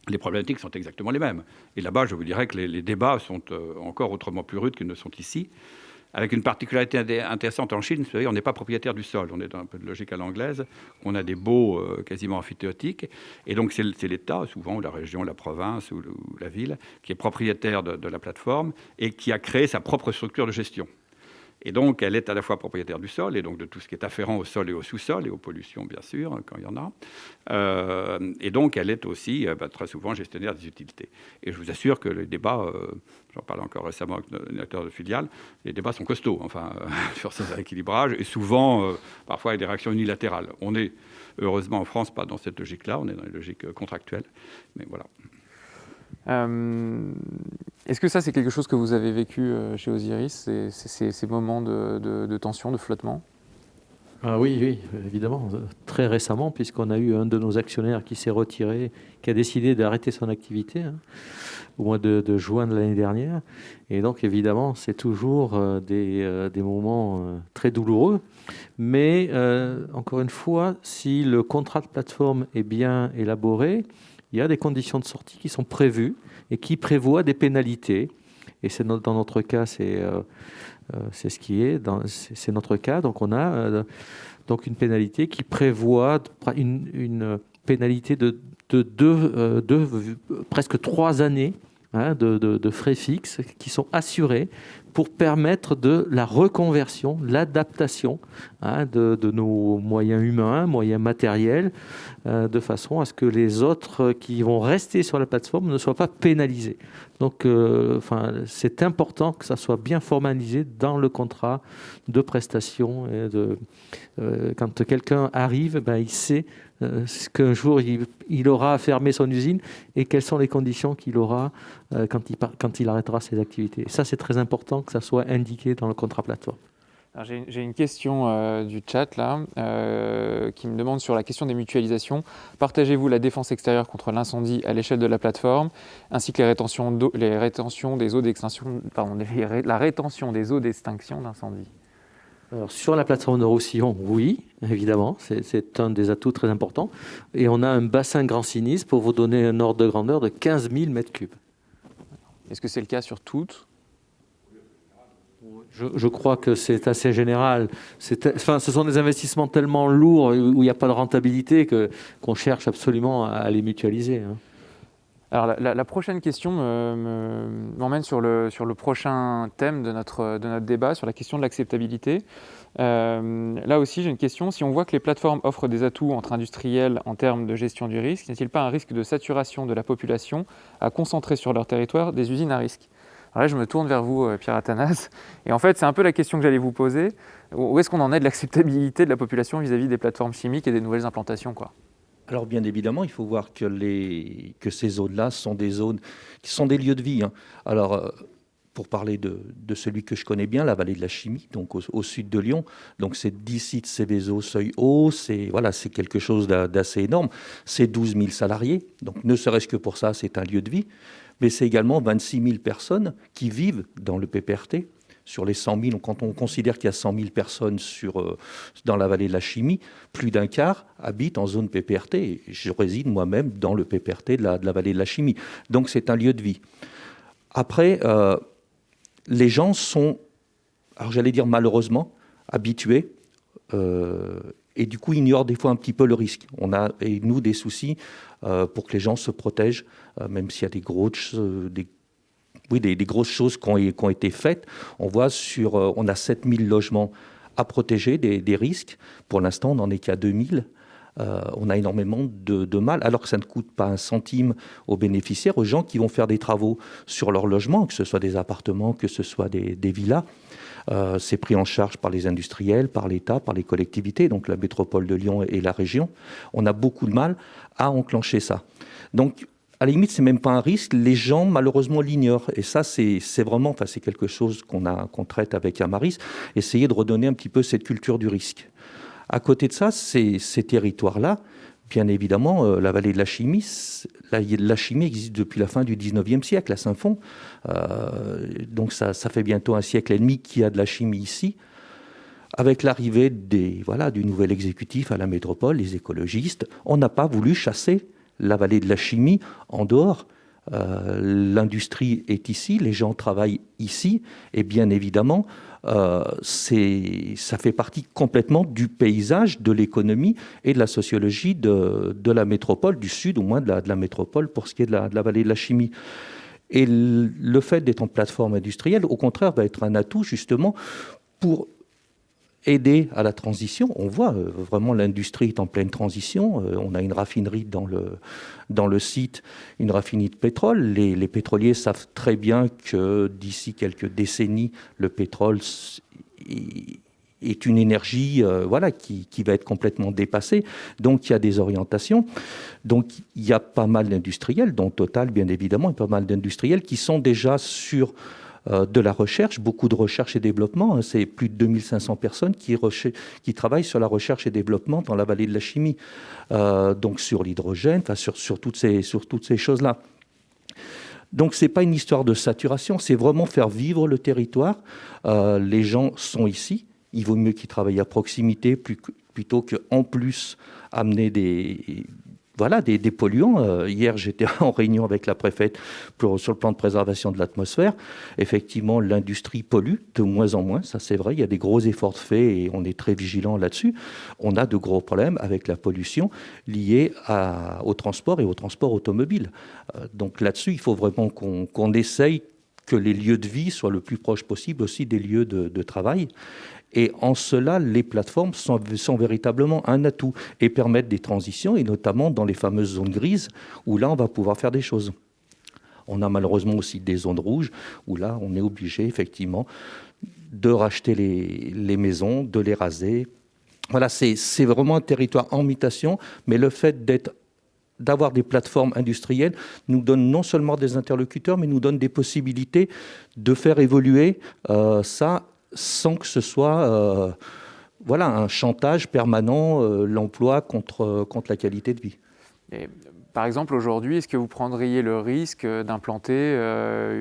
Les problématiques sont exactement les mêmes. Et là-bas, je vous dirais que les débats sont encore autrement plus rudes qu'ils ne sont ici, avec une particularité intéressante en Chine. Vous savez, on n'est pas propriétaire du sol, on est dans un peu de logique à l'anglaise, on a des baux quasiment amphithéotiques, et donc c'est l'État, souvent, ou la région, la province, ou la ville, qui est propriétaire de la plateforme, et qui a créé sa propre structure de gestion. Et donc, elle est à la fois propriétaire du sol, et donc de tout ce qui est afférent au sol et au sous-sol, et aux pollutions, bien sûr, quand il y en a. Et donc, elle est aussi, très souvent, gestionnaire des utilités. Et je vous assure que les débats, j'en parlais encore récemment avec le directeur de filiale, les débats sont costauds, sur ces rééquilibrages, et souvent, parfois, avec des réactions unilatérales. On est, heureusement, en France, pas dans cette logique-là, on est dans une logique contractuelle, mais voilà. Est-ce que ça, c'est quelque chose que vous avez vécu chez Osiris, ces moments de tension, de flottement? Oui, évidemment. Très récemment, puisqu'on a eu un de nos actionnaires qui s'est retiré, qui a décidé d'arrêter son activité au mois de juin de l'année dernière. Et donc, évidemment, c'est toujours des moments très douloureux. Mais, encore une fois, si le contrat de plateforme est bien élaboré, il y a des conditions de sortie qui sont prévues et qui prévoient des pénalités. et dans notre cas, c'est ce qui est, c'est notre cas. Donc on a donc une pénalité qui prévoit une pénalité de presque 3 années de frais fixes qui sont assurés pour permettre de la reconversion, l'adaptation de nos moyens humains, moyens matériels, de façon à ce que les autres qui vont rester sur la plateforme ne soient pas pénalisés. Donc, c'est important que ça soit bien formalisé dans le contrat de prestation. Quand quelqu'un arrive, il sait qu'un jour il aura à fermer son usine et quelles sont les conditions qu'il aura quand il arrêtera ses activités. Et ça, c'est très important que ça soit indiqué dans le contrat plateforme. Alors, j'ai une question du chat là, qui me demande sur la question des mutualisations. Partagez-vous la défense extérieure contre l'incendie à l'échelle de la plateforme, ainsi que la rétention des eaux d'extinction, la rétention des eaux d'extinction d'incendie? Alors, sur la plateforme de Roussillon, oui, évidemment, c'est un des atouts très importants. Et on a un bassin grand sinistre, pour vous donner un ordre de grandeur, de 15 000 m3. Est-ce que c'est le cas sur toutes? Je crois que c'est assez général. Ce sont des investissements tellement lourds où il n'y a pas de rentabilité qu'on cherche absolument à les mutualiser. Alors la prochaine question m'emmène sur le prochain thème de notre débat, sur la question de l'acceptabilité. Là aussi, j'ai une question. Si on voit que les plateformes offrent des atouts entre industriels en termes de gestion du risque, n'y a-t-il pas un risque de saturation de la population à concentrer sur leur territoire des usines à risque? Alors là, je me tourne vers vous, Pierre Athanas. Et en fait, c'est un peu la question que j'allais vous poser. Où est-ce qu'on en est de l'acceptabilité de la population vis-à-vis des plateformes chimiques et des nouvelles implantations, quoi? Alors bien évidemment, il faut voir que ces zones-là sont des zones qui sont des lieux de vie. Alors pour parler de celui que je connais bien, la vallée de la Chimie, donc au sud de Lyon, donc c'est 10 sites Céveso, Seuil-Haut, c'est quelque chose d'assez énorme. C'est 12 000 salariés, donc ne serait-ce que pour ça, c'est un lieu de vie. Mais c'est également 26 000 personnes qui vivent dans le PPRT. Sur les 100 000, quand on considère qu'il y a 100 000 personnes dans la vallée de la Chimie, plus d'un quart habitent en zone PPRT. Et je réside moi-même dans le PPRT de la vallée de la Chimie. Donc c'est un lieu de vie. Après, les gens sont, alors j'allais dire malheureusement, habitués et du coup ignorent des fois un petit peu le risque. On a, et nous, des soucis pour que les gens se protègent, même s'il y a des grosses choses qui ont été faites. On voit on a 7000 logements à protéger des risques. Pour l'instant, on n'en est qu'à 2000. On a énormément de mal, alors que ça ne coûte pas un centime aux bénéficiaires, aux gens qui vont faire des travaux sur leur logement, que ce soit des appartements, que ce soit des villas. C'est pris en charge par les industriels, par l'État, par les collectivités, donc la métropole de Lyon et la région. On a beaucoup de mal à enclencher ça. Donc, à la limite, c'est même pas un risque. Les gens, malheureusement, l'ignorent. Et ça, c'est vraiment, c'est quelque chose qu'on traite avec Amaris. Essayer de redonner un petit peu cette culture du risque. À côté de ça, ces territoires-là, bien évidemment, la vallée de la Chimie, la chimie existe depuis la fin du 19e siècle à Saint-Fond. Donc ça fait bientôt un siècle et demi qu'il y a de la chimie ici. Avec l'arrivée du nouvel exécutif à la métropole, les écologistes, on n'a pas voulu chasser la vallée de la Chimie en dehors. L'industrie est ici, les gens travaillent ici, et bien évidemment, ça fait partie complètement du paysage, de l'économie et de la sociologie de la métropole, du sud au moins de la métropole pour ce qui est de la vallée de la Chimie. Et le fait d'être en plateforme industrielle, au contraire, va être un atout justement pour aider à la transition. On voit vraiment l'industrie est en pleine transition. On a une raffinerie dans le site, une raffinerie de pétrole. Les pétroliers savent très bien que d'ici quelques décennies, le pétrole est une énergie qui va être complètement dépassée. Donc il y a des orientations. Donc il y a pas mal d'industriels, dont Total bien évidemment, et pas mal d'industriels qui sont déjà sur de la recherche, beaucoup de recherche et développement. C'est plus de 2500 personnes qui travaillent sur la recherche et développement dans la vallée de la Chimie. Donc sur l'hydrogène, sur toutes ces choses-là. Donc ce n'est pas une histoire de saturation, c'est vraiment faire vivre le territoire. Les gens sont ici, il vaut mieux qu'ils travaillent à proximité plutôt qu'en plus amener voilà, des polluants. Hier, j'étais en réunion avec la préfète sur le plan de préservation de l'atmosphère. Effectivement, l'industrie pollue de moins en moins, ça c'est vrai. Il y a des gros efforts de faits et on est très vigilants là-dessus. On a de gros problèmes avec la pollution liée au transport et au transport automobile. Donc là-dessus, il faut vraiment qu'on essaye que les lieux de vie soient le plus proches possible aussi des lieux de travail. Et en cela, les plateformes sont véritablement un atout et permettent des transitions, et notamment dans les fameuses zones grises, où là, on va pouvoir faire des choses. On a malheureusement aussi des zones rouges, où là, on est obligé, effectivement, de racheter les maisons, de les raser. Voilà, c'est vraiment un territoire en mutation, mais le fait d'avoir des plateformes industrielles nous donne non seulement des interlocuteurs, mais nous donne des possibilités de faire évoluer ça, sans que ce soit un chantage permanent, l'emploi contre la qualité de vie. Et, par exemple, aujourd'hui, est-ce que vous prendriez le risque d'implanter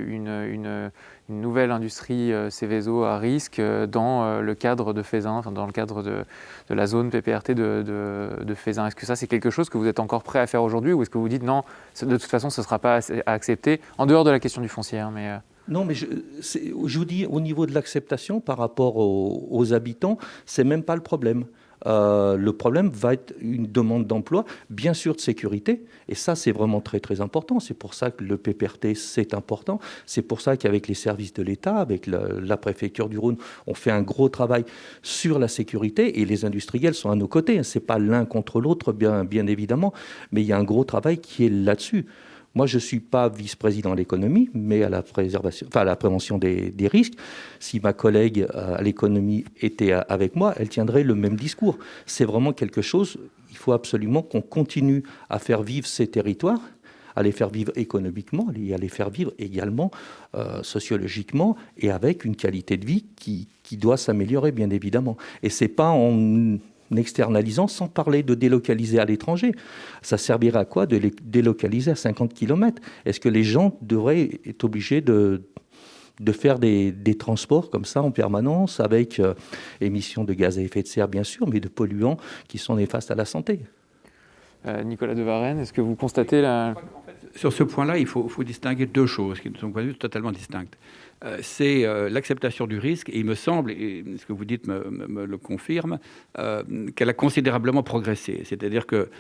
une nouvelle industrie Céveso à risque dans le cadre de Feyzin, enfin, dans le cadre de la zone PPRT de Feyzin? Est-ce que ça, c'est quelque chose que vous êtes encore prêt à faire aujourd'hui, ou est-ce que vous dites non, de toute façon, ce ne sera pas à accepter, en dehors de la question du foncier, hein, mais... Non, mais je vous dis, au niveau de l'acceptation par rapport aux habitants, c'est même pas le problème. Le problème va être une demande d'emploi, bien sûr de sécurité, et ça c'est vraiment très très important. C'est pour ça que le PPRT c'est important, c'est pour ça qu'avec les services de l'État, avec la préfecture du Rhône, on fait un gros travail sur la sécurité, et les industriels sont à nos côtés. C'est pas l'un contre l'autre, bien évidemment, mais il y a un gros travail qui est là-dessus. Moi, je ne suis pas vice-président à l'économie, mais à la prévention des risques. Si ma collègue à l'économie était avec moi, elle tiendrait le même discours. C'est vraiment quelque chose, il faut absolument qu'on continue à faire vivre ces territoires, à les faire vivre économiquement et à les faire vivre également sociologiquement et avec une qualité de vie qui doit s'améliorer, bien évidemment. Et ce n'est pas en externalisant, sans parler de délocaliser à l'étranger. Ça servirait à quoi de les délocaliser à 50 km? Est-ce que les gens devraient être obligés de faire des transports comme ça en permanence, avec émissions de gaz à effet de serre, bien sûr, mais de polluants qui sont néfastes à la santé? Nicolas de Varenne, est-ce que vous constatez la... Sur ce point-là, il faut distinguer deux choses qui sont totalement distinctes. C'est l'acceptation du risque, et il me semble, et ce que vous dites me le confirme, qu'elle a considérablement progressé. C'est-à-dire que,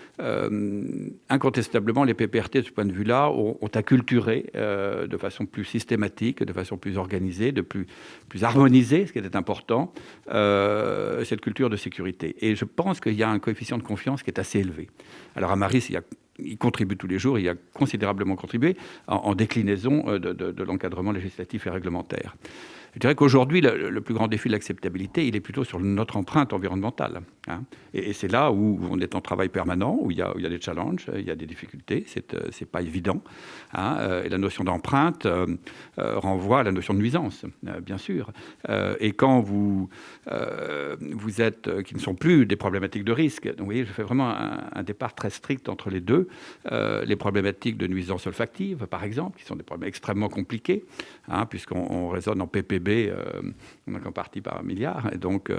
incontestablement, les PPRT, de ce point de vue-là, ont acculturé de façon plus systématique, de façon plus organisée, plus harmonisée, ce qui était important, cette culture de sécurité. Et je pense qu'il y a un coefficient de confiance qui est assez élevé. Alors à Maris, il contribue tous les jours, il a considérablement contribué en déclinaison de l'encadrement législatif et réglementaire. Je dirais qu'aujourd'hui, le plus grand défi de l'acceptabilité, il est plutôt sur notre empreinte environnementale. Hein. Et c'est là où on est en travail permanent, où il y a des challenges, il y a des difficultés, c'est pas évident. Hein. Et la notion d'empreinte renvoie à la notion de nuisance, bien sûr. Et quand vous êtes, qui ne sont plus des problématiques de risque, donc vous voyez, je fais vraiment un départ très strict entre les deux. Les problématiques de nuisance olfactive, par exemple, qui sont des problèmes extrêmement compliqués, hein, puisqu'on raisonne en PPB, on est en partie par milliard, et donc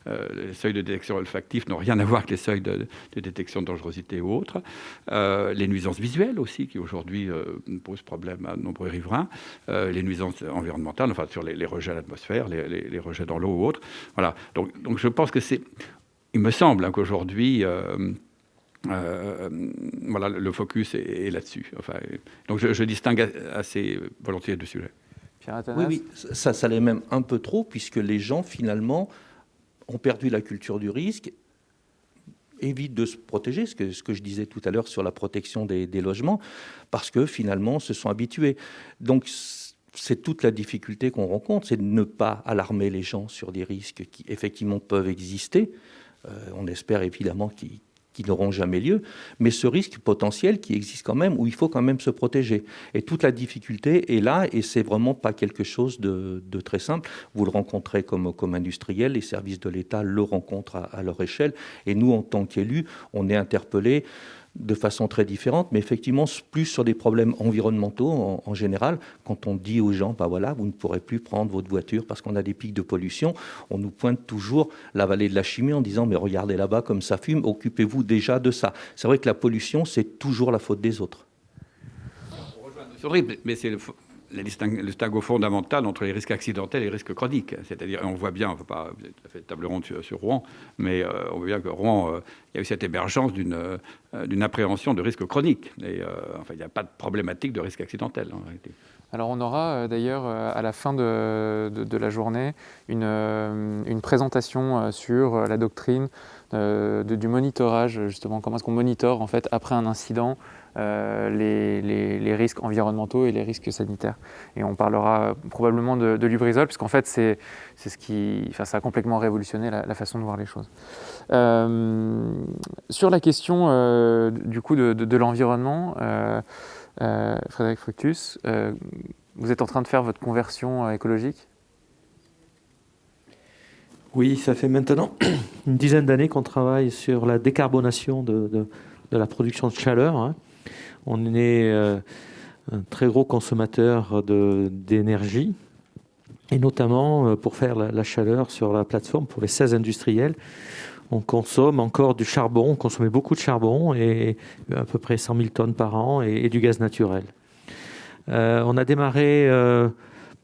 les seuils de détection olfactive n'ont rien à voir avec les seuils de détection de dangerosité ou autres. Les nuisances visuelles aussi, qui aujourd'hui posent problème à de nombreux riverains. Les nuisances environnementales, enfin sur les rejets à l'atmosphère, les rejets dans l'eau ou autres. Voilà. Donc je pense que il me semble hein, qu'aujourd'hui... voilà, le focus est là-dessus. Enfin, donc je distingue assez volontiers les deux sujets. Oui, ça l'est même un peu trop, puisque les gens, finalement, ont perdu la culture du risque, évitent de se protéger, ce que je disais tout à l'heure sur la protection des logements, parce que, finalement, se sont habitués. Donc, c'est toute la difficulté qu'on rencontre, c'est de ne pas alarmer les gens sur des risques qui, effectivement, peuvent exister. On espère, évidemment, qui n'auront jamais lieu, mais ce risque potentiel qui existe quand même, où il faut quand même se protéger. Et toute la difficulté est là, et c'est vraiment pas quelque chose de très simple. Vous le rencontrez comme industriel, les services de l'État le rencontrent à leur échelle, et nous, en tant qu'élus, on est interpellés de façon très différente, mais effectivement plus sur des problèmes environnementaux en général. Quand on dit aux gens, bah voilà, vous ne pourrez plus prendre votre voiture parce qu'on a des pics de pollution, on nous pointe toujours la vallée de la Chimie en disant, mais regardez là-bas comme ça fume, occupez-vous déjà de ça. C'est vrai que la pollution, c'est toujours la faute des autres. Mais c'est le distinguo fondamental entre les risques accidentels et les risques chroniques. C'est-à-dire, on voit bien, on ne peut pas faire table ronde sur Rouen, mais on voit bien que Rouen, il y a eu cette émergence d'une appréhension de risques chroniques. Et enfin, il n'y a pas de problématique de risque accidentel, en réalité. Alors on aura d'ailleurs à la fin de la journée une présentation sur la doctrine du monitorage, justement, comment est-ce qu'on monitore en fait après un incident les risques environnementaux et les risques sanitaires. Et on parlera probablement de Lubrizol, puisqu'en fait c'est ce qui, enfin, ça a complètement révolutionné la façon de voir les choses. Sur la question du coup de l'environnement, Frédéric Fructus, vous êtes en train de faire votre conversion écologique ? Oui, ça fait maintenant une dizaine d'années qu'on travaille sur la décarbonation de la production de chaleur. Hein. On est un très gros consommateur d'énergie, et notamment pour faire la chaleur sur la plateforme pour les 16 industriels. On consomme encore du charbon, on consommait beaucoup de charbon, et à peu près 100 000 tonnes par an, et du gaz naturel. On a démarré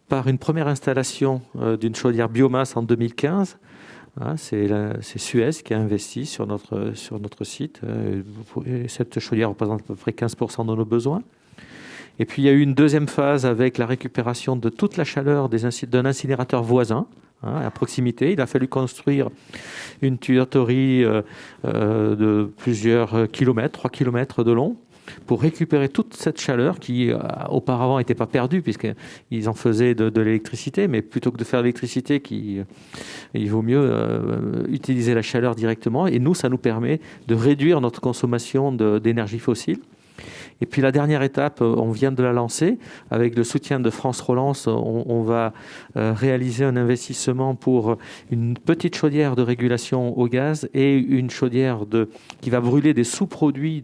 par une première installation d'une chaudière biomasse en 2015. Hein, c'est Suez qui a investi sur notre site. Cette chaudière représente à peu près 15% de nos besoins. Et puis il y a eu une deuxième phase avec la récupération de toute la chaleur d'un incinérateur voisin, hein, à proximité. Il a fallu construire une tuyauterie de plusieurs kilomètres, 3 kilomètres de long, pour récupérer toute cette chaleur qui auparavant n'était pas perdue, puisqu'ils en faisaient de l'électricité, mais plutôt que de faire l'électricité, il vaut mieux utiliser la chaleur directement. Et nous, ça nous permet de réduire notre consommation d'énergie fossile. Et puis la dernière étape, on vient de la lancer, avec le soutien de France Relance, on va réaliser un investissement pour une petite chaudière de régulation au gaz et une chaudière qui va brûler des sous-produits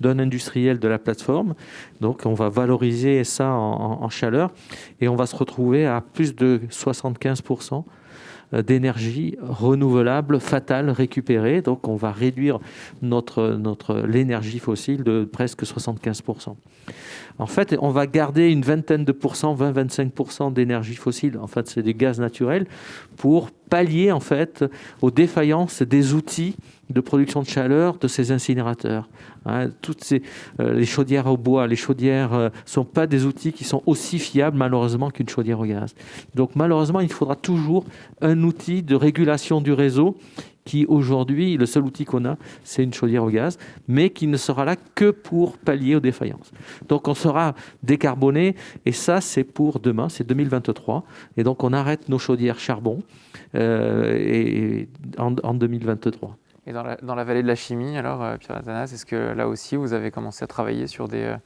d'un industriel de la plateforme. Donc on va valoriser ça en chaleur, et on va se retrouver à plus de 75% d'énergie renouvelable fatale récupérée. Donc on va réduire l'énergie fossile de presque 75%. En fait, on va garder une vingtaine de pourcents, 20-25% d'énergie fossile, en fait c'est des gaz naturels, pour pallier en fait aux défaillances des outils de production de chaleur de ces incinérateurs. Hein, les chaudières au bois, les chaudières sont pas des outils qui sont aussi fiables malheureusement qu'une chaudière au gaz. Donc malheureusement, il faudra toujours un outil de régulation du réseau qui aujourd'hui, le seul outil qu'on a, c'est une chaudière au gaz, mais qui ne sera là que pour pallier aux défaillances. Donc on sera décarboné, et ça c'est pour demain, c'est 2023, et donc on arrête nos chaudières charbon en 2023. Et dans la vallée de la chimie, alors, Pierre Athanas, est-ce que là aussi, vous avez commencé à travailler sur des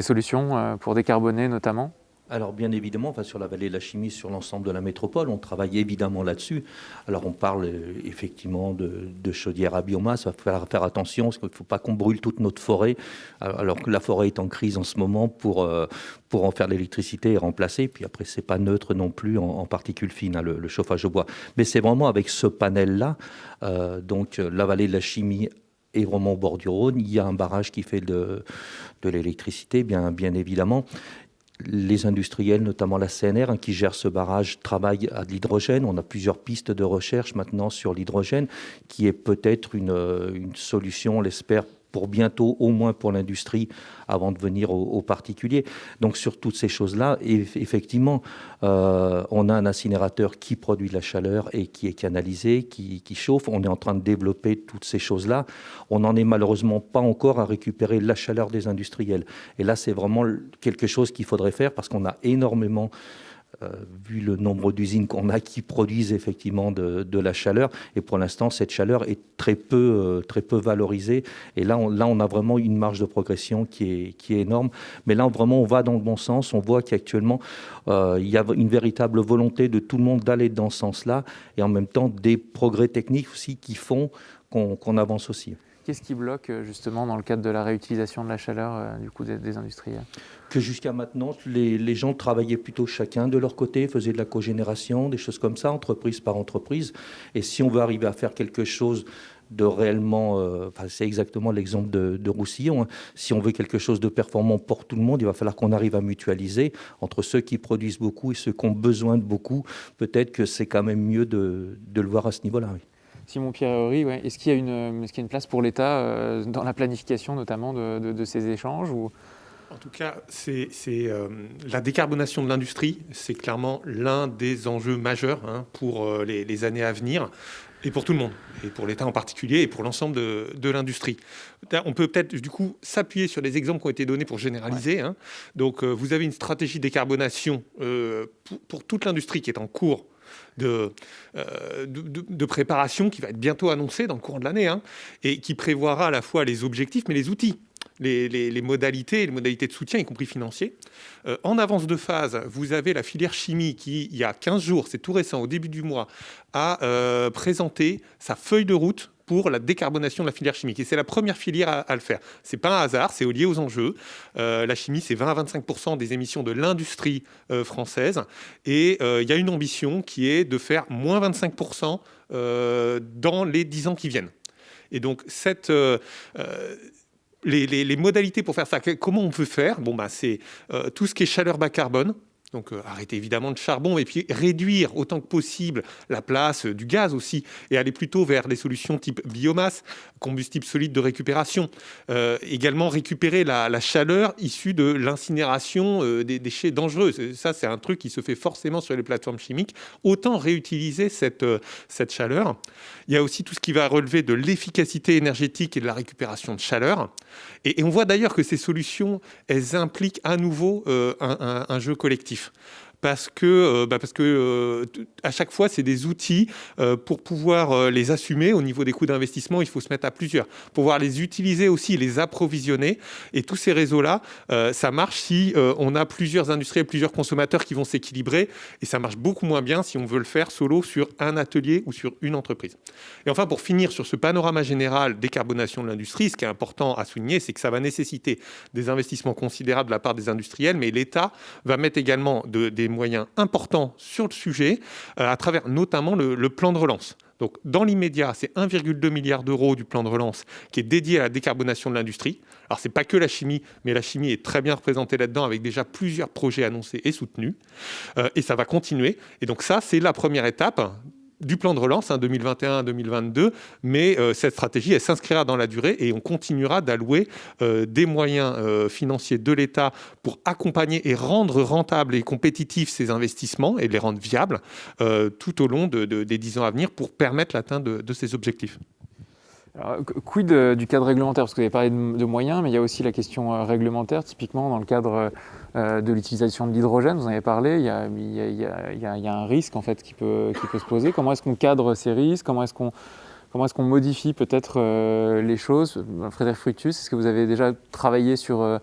solutions pour décarboner notamment ? Alors bien évidemment, enfin, sur la vallée de la Chimie, sur l'ensemble de la métropole, on travaille évidemment là-dessus. Alors on parle effectivement de chaudières à biomasse, il va falloir faire attention, parce qu'il ne faut pas qu'on brûle toute notre forêt, alors que la forêt est en crise en ce moment pour en faire de l'électricité et remplacer. Puis après, ce n'est pas neutre non plus en particules fines, hein, le chauffage au bois. Mais c'est vraiment avec ce panel-là, donc la vallée de la Chimie est vraiment au bord du Rhône. Il y a un barrage qui fait de l'électricité, bien évidemment. Les industriels, notamment la CNR, hein, qui gère ce barrage, travaillent à de l'hydrogène. On a plusieurs pistes de recherche maintenant sur l'hydrogène, qui est peut-être une solution, on l'espère, pour bientôt, au moins pour l'industrie, avant de venir aux particuliers. Donc sur toutes ces choses-là, effectivement, on a un incinérateur qui produit de la chaleur et qui est canalisé, qui chauffe. On est en train de développer toutes ces choses-là. On n'en est malheureusement pas encore à récupérer la chaleur des industriels. Et là, c'est vraiment quelque chose qu'il faudrait faire, parce qu'on a énormément... vu le nombre d'usines qu'on a qui produisent effectivement de la chaleur. Et pour l'instant, cette chaleur est très peu valorisée. Et là, on a vraiment une marge de progression qui est énorme. Mais là, vraiment, on va dans le bon sens. On voit qu'actuellement, il y a une véritable volonté de tout le monde d'aller dans ce sens-là. Et en même temps, des progrès techniques aussi qui font qu'on avance aussi. Qu'est-ce qui bloque justement dans le cadre de la réutilisation de la chaleur du coup des industriels? Que jusqu'à maintenant, les gens travaillaient plutôt chacun de leur côté, faisaient de la cogénération, des choses comme ça, entreprise par entreprise. Et si on veut arriver à faire quelque chose de réellement, c'est exactement l'exemple de Roussillon, hein. Si on veut quelque chose de performant pour tout le monde, il va falloir qu'on arrive à mutualiser entre ceux qui produisent beaucoup et ceux qui ont besoin de beaucoup. Peut-être que c'est quand même mieux de le voir à ce niveau-là. Oui. Simon Pierrery, ouais. Est-ce qu'il y a une place pour l'État dans la planification notamment de ces échanges ou... En tout cas, la décarbonation de l'industrie, c'est clairement l'un des enjeux majeurs pour les années à venir, et pour tout le monde, et pour l'État en particulier, et pour l'ensemble de l'industrie. On peut peut-être du coup s'appuyer sur les exemples qui ont été donnés pour généraliser. Ouais. Donc vous avez une stratégie de décarbonation pour toute l'industrie qui est en cours de préparation, qui va être bientôt annoncée dans le courant de l'année, et qui prévoira à la fois les objectifs, mais les outils. Les modalités de soutien, y compris financiers. En avance de phase, vous avez la filière chimie qui, il y a 15 jours, c'est tout récent, au début du mois, a présenté sa feuille de route pour la décarbonation de la filière chimique. Et c'est la première filière à le faire. Ce n'est pas un hasard, c'est lié aux enjeux. La chimie, c'est 20 à 25% des émissions de l'industrie française. Et il y a une ambition qui est de faire moins 25% dans les 10 ans qui viennent. Et donc, les modalités pour faire ça, comment on peut faire? C'est tout ce qui est chaleur bas carbone. Donc arrêter évidemment le charbon et puis réduire autant que possible la place du gaz aussi et aller plutôt vers les solutions type biomasse, combustible solide de récupération. Également récupérer la chaleur issue de l'incinération des déchets dangereux. Ça, c'est un truc qui se fait forcément sur les plateformes chimiques. Autant réutiliser cette chaleur. Il y a aussi tout ce qui va relever de l'efficacité énergétique et de la récupération de chaleur. Et on voit d'ailleurs que ces solutions, elles impliquent à nouveau un jeu collectif. Parce que à chaque fois, c'est des outils pour pouvoir les assumer au niveau des coûts d'investissement. Il faut se mettre à plusieurs. Pour pouvoir les utiliser aussi, les approvisionner. Et tous ces réseaux-là, ça marche si on a plusieurs industriels, plusieurs consommateurs qui vont s'équilibrer. Et ça marche beaucoup moins bien si on veut le faire solo sur un atelier ou sur une entreprise. Et enfin, pour finir sur ce panorama général décarbonation de l'industrie, ce qui est important à souligner, c'est que ça va nécessiter des investissements considérables de la part des industriels, mais l'État va mettre également des moyens importants sur le sujet, à travers notamment le plan de relance. Donc, dans l'immédiat, c'est 1,2 milliard d'euros du plan de relance qui est dédié à la décarbonation de l'industrie. Alors, ce n'est pas que la chimie, mais la chimie est très bien représentée là-dedans avec déjà plusieurs projets annoncés et soutenus. Et ça va continuer. Et donc ça, c'est la première étape du plan de relance 2021-2022, mais cette stratégie, elle s'inscrira dans la durée et on continuera d'allouer des moyens financiers de l'État pour accompagner et rendre rentables et compétitifs ces investissements et les rendre viables tout au long des 10 ans à venir pour permettre l'atteinte de ces objectifs. Alors, quid du cadre réglementaire? Parce que vous avez parlé de moyens, mais il y a aussi la question réglementaire, typiquement dans le cadre de l'utilisation de l'hydrogène, vous en avez parlé, il y a un risque en fait, qui peut se poser. Comment est-ce qu'on cadre ces risques? Comment est-ce qu'on modifie peut-être les choses? Frédéric Fructus, est-ce que vous avez déjà travaillé sur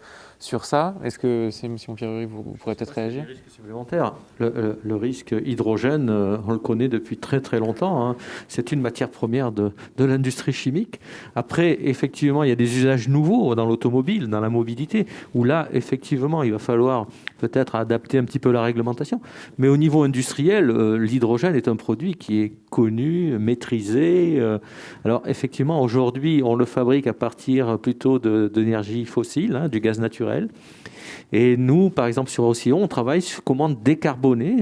ça? Est-ce que, Simon Pierrery, vous pourrez peut-être réagir? Le risque supplémentaire. Le risque hydrogène, on le connaît depuis très très longtemps. C'est une matière première de l'industrie chimique. Après, effectivement, il y a des usages nouveaux dans l'automobile, dans la mobilité, où là, effectivement, il va falloir peut-être adapter un petit peu la réglementation. Mais au niveau industriel, l'hydrogène est un produit qui est connu, maîtrisé. Alors, effectivement, aujourd'hui, on le fabrique à partir plutôt d'énergie fossile, du gaz naturel. Et nous, par exemple, sur Roussillon, on travaille sur comment décarboner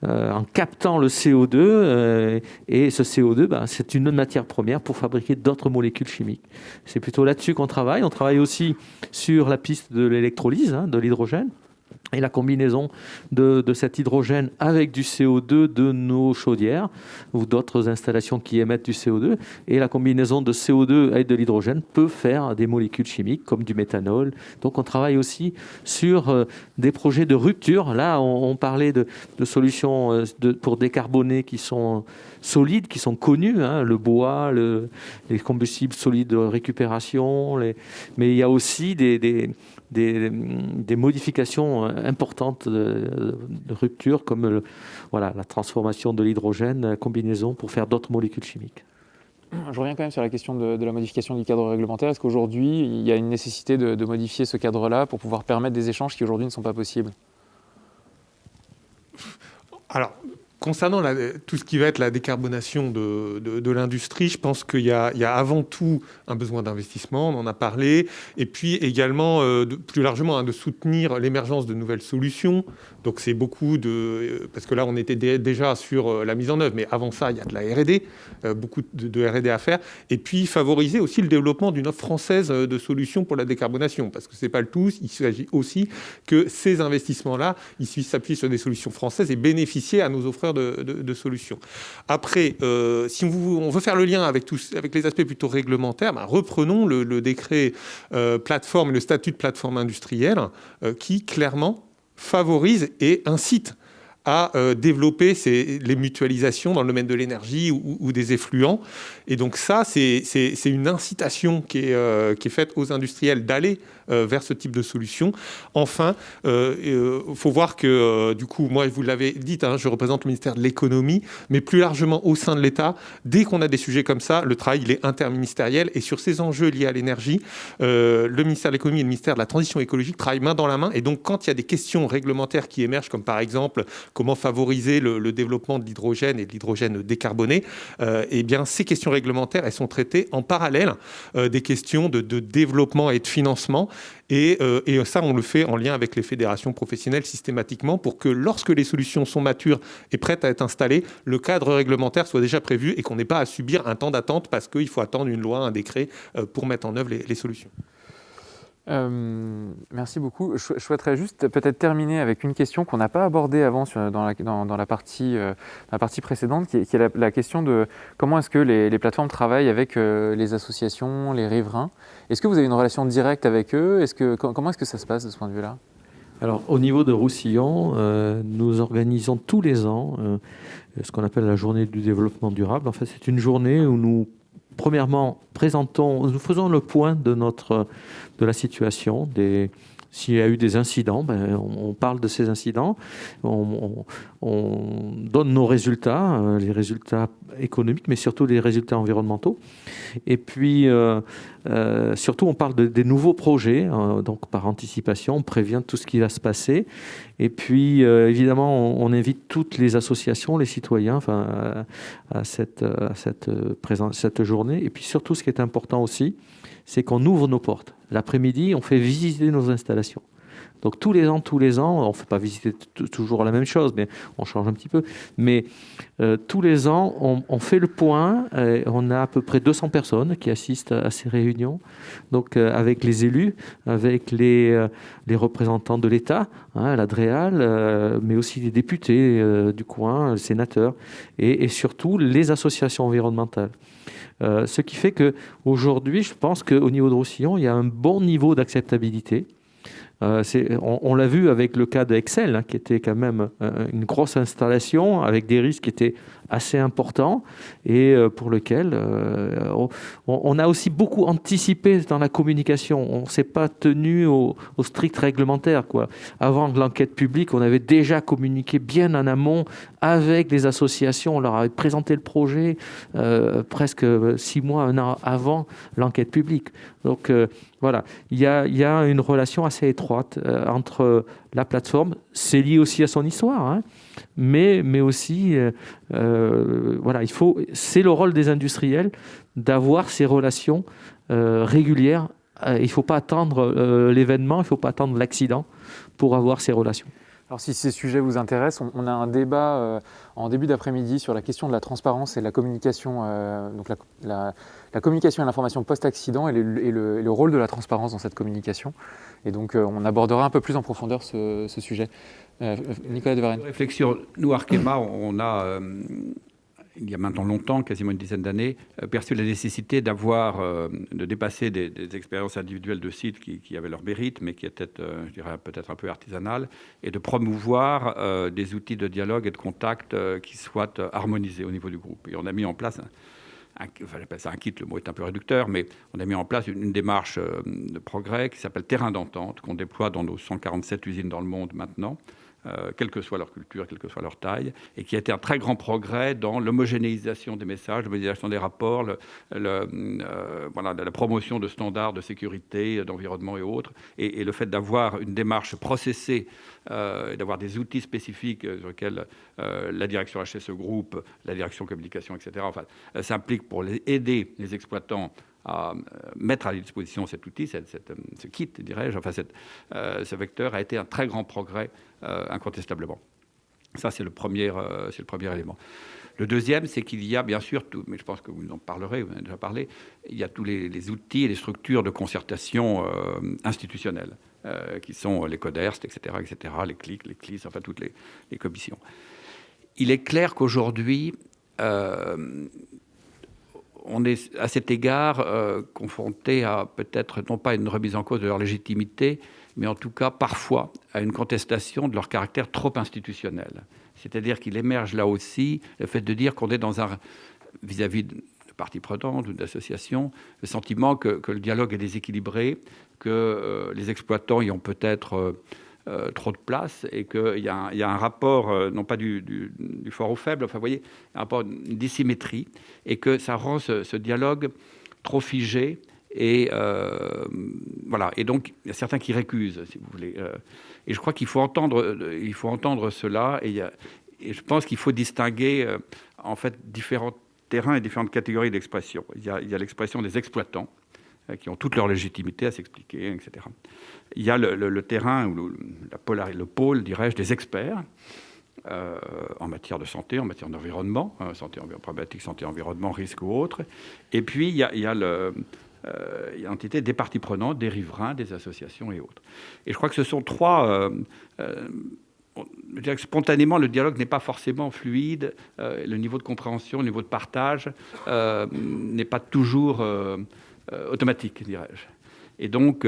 en captant le CO2. Et ce CO2, c'est une matière première pour fabriquer d'autres molécules chimiques. C'est plutôt là-dessus qu'on travaille. On travaille aussi sur la piste de l'électrolyse, de l'hydrogène. Et la combinaison de cet hydrogène avec du CO2 de nos chaudières ou d'autres installations qui émettent du CO2. Et la combinaison de CO2 avec de l'hydrogène peut faire des molécules chimiques comme du méthanol. Donc on travaille aussi sur des projets de rupture. Là, on parlait de solutions pour décarboner qui sont solides, qui sont connues, le bois, les combustibles solides de récupération. Mais il y a aussi des modifications importantes de rupture comme la transformation de l'hydrogène, la combinaison pour faire d'autres molécules chimiques. je reviens quand même sur la question de la modification du cadre réglementaire. Est-ce qu'aujourd'hui, il y a une nécessité de modifier ce cadre-là pour pouvoir permettre des échanges qui aujourd'hui ne sont pas possibles ? Alors, concernant tout ce qui va être la décarbonation de l'industrie, je pense qu'il y a avant tout un besoin d'investissement, on en a parlé, et puis également, plus largement, de soutenir l'émergence de nouvelles solutions. Donc c'est beaucoup parce que là, on était déjà sur la mise en œuvre, mais avant ça, il y a de la R&D, beaucoup de R&D à faire, et puis favoriser aussi le développement d'une offre française de solutions pour la décarbonation, parce que c'est pas le tout, il s'agit aussi que ces investissements-là, ils puissent s'appuyer sur des solutions françaises et bénéficier à nos offreurs de solutions. Après, si on veut faire le lien avec les aspects plutôt réglementaires, reprenons le décret plateforme, le statut de plateforme industrielle, qui clairement favorise et incite à développer les mutualisations dans le domaine de l'énergie ou des effluents. Et donc ça, c'est une incitation qui est faite aux industriels d'aller vers ce type de solution. Enfin, faut voir que, du coup, moi, vous l'avez dit, je représente le ministère de l'économie, mais plus largement au sein de l'État, dès qu'on a des sujets comme ça, le travail, il est interministériel. Et sur ces enjeux liés à l'énergie, le ministère de l'économie et le ministère de la transition écologique travaillent main dans la main. Et donc, quand il y a des questions réglementaires qui émergent, comme par exemple comment favoriser le développement de l'hydrogène et de l'hydrogène décarboné, eh bien, ces questions réglementaires, elles sont traitées en parallèle des questions de développement et de financement. Et ça, on le fait en lien avec les fédérations professionnelles systématiquement pour que lorsque les solutions sont matures et prêtes à être installées, le cadre réglementaire soit déjà prévu et qu'on n'ait pas à subir un temps d'attente parce qu'il faut attendre une loi, un décret pour mettre en œuvre les solutions. Merci beaucoup. Je souhaiterais juste peut-être terminer avec une question qu'on n'a pas abordée avant dans la partie précédente, qui est la question de comment est-ce que les plateformes travaillent avec les associations, les riverains. Est-ce que vous avez une relation directe avec eux ? Comment est-ce que ça se passe de ce point de vue-là ? Alors, au niveau de Roussillon, nous organisons tous les ans ce qu'on appelle la journée du développement durable. En fait, c'est une journée où nous, premièrement, nous faisons le point de la situation, s'il y a eu des incidents, on parle de ces incidents, on donne nos résultats, les résultats économiques, mais surtout les résultats environnementaux. Et puis, surtout, on parle des nouveaux projets, donc par anticipation, on prévient tout ce qui va se passer. Et puis, évidemment, on invite toutes les associations, les citoyens, à cette journée. Et puis, surtout, ce qui est important aussi, c'est qu'on ouvre nos portes. L'après-midi, on fait visiter nos installations. Donc tous les ans, on ne fait pas visiter toujours la même chose, mais on change un petit peu. Mais tous les ans, on fait le point. On a à peu près 200 personnes qui assistent à ces réunions, donc avec les élus, avec les représentants de l'État, la DREAL, mais aussi les députés du coin, les sénateurs, et surtout les associations environnementales. Ce qui fait qu'aujourd'hui, je pense qu'au niveau de Roussillon, il y a un bon niveau d'acceptabilité. On l'a vu avec le cas d'Excel, qui était quand même une grosse installation avec des risques qui étaient assez importants et pour lequel on a aussi beaucoup anticipé dans la communication. On ne s'est pas tenu au strict réglementaire, quoi. Avant de l'enquête publique, on avait déjà communiqué bien en amont avec les associations. On leur avait présenté le projet presque 6 mois, 1 an avant l'enquête publique. Donc voilà, il y a une relation assez étroite entre la plateforme. C'est lié aussi à son histoire, mais aussi, voilà, c'est le rôle des industriels d'avoir ces relations régulières. Il ne faut pas attendre l'événement, il ne faut pas attendre l'accident pour avoir ces relations. Alors si ces sujets vous intéressent, on a un débat en début d'après-midi sur la question de la transparence et de la communication, donc la communication et l'information post-accident et le rôle de la transparence dans cette communication. Et donc on abordera un peu plus en profondeur ce sujet. Nicolas de Varenne. Réflexion. Nous, Arkema, on a, il y a maintenant longtemps, quasiment une dizaine d'années, perçu la nécessité de dépasser des expériences individuelles de sites qui avaient leur mérite, mais qui étaient, je dirais, peut-être un peu artisanales, et de promouvoir des outils de dialogue et de contact qui soient harmonisés au niveau du groupe. Et on a mis en place j'appelle ça un kit, le mot est un peu réducteur, mais on a mis en place une démarche de progrès qui s'appelle Terrain d'entente, qu'on déploie dans nos 147 usines dans le monde maintenant, quelle que soit leur culture, quelle que soit leur taille, et qui a été un très grand progrès dans l'homogénéisation des messages, l'homogénéisation des rapports, voilà, la promotion de standards de sécurité, d'environnement et autres, et le fait d'avoir une démarche processée, d'avoir des outils spécifiques sur lesquels la direction HSE Group, la direction communication, etc., enfin, s'implique pour aider les exploitants à mettre à disposition cet outil, ce kit, dirais-je, enfin, ce vecteur a été un très grand progrès, incontestablement. Ça, c'est le premier élément. Le deuxième, c'est qu'il y a bien sûr, mais je pense que vous en parlerez, vous en avez déjà parlé, il y a tous les outils et les structures de concertation institutionnelle, qui sont les CODERST, etc., les CLIC, les CLIS, enfin toutes les commissions. Il est clair qu'aujourd'hui, on est à cet égard confronté à peut-être non pas une remise en cause de leur légitimité, mais en tout cas parfois à une contestation de leur caractère trop institutionnel. C'est-à-dire qu'il émerge là aussi le fait de dire qu'on est dans un, vis-à-vis de parties prenantes ou d'associations, le sentiment que le dialogue est déséquilibré, que les exploitants y ont peut-être trop de place et qu'il y a un rapport, non pas du fort au faible, enfin vous voyez, un rapport, une dissymétrie, et que ça rend ce dialogue trop figé. Et voilà. Et donc, il y a certains qui récusent, si vous voulez. Et je crois qu'il faut entendre cela. Et je pense qu'il faut distinguer, en fait, différents terrains et différentes catégories d'expression. Il y a l'expression des exploitants, qui ont toute leur légitimité à s'expliquer, etc. Il y a le terrain, ou le pôle, dirais-je, des experts, en matière de santé, en matière d'environnement, problématique santé-environnement, risque ou autre. Et puis, il y a l'entité des parties prenantes, des riverains, des associations et autres. Et je crois que ce sont trois... je dirais que spontanément, le dialogue n'est pas forcément fluide. Le niveau de compréhension, le niveau de partage n'est pas toujours automatique, dirais-je. Et donc,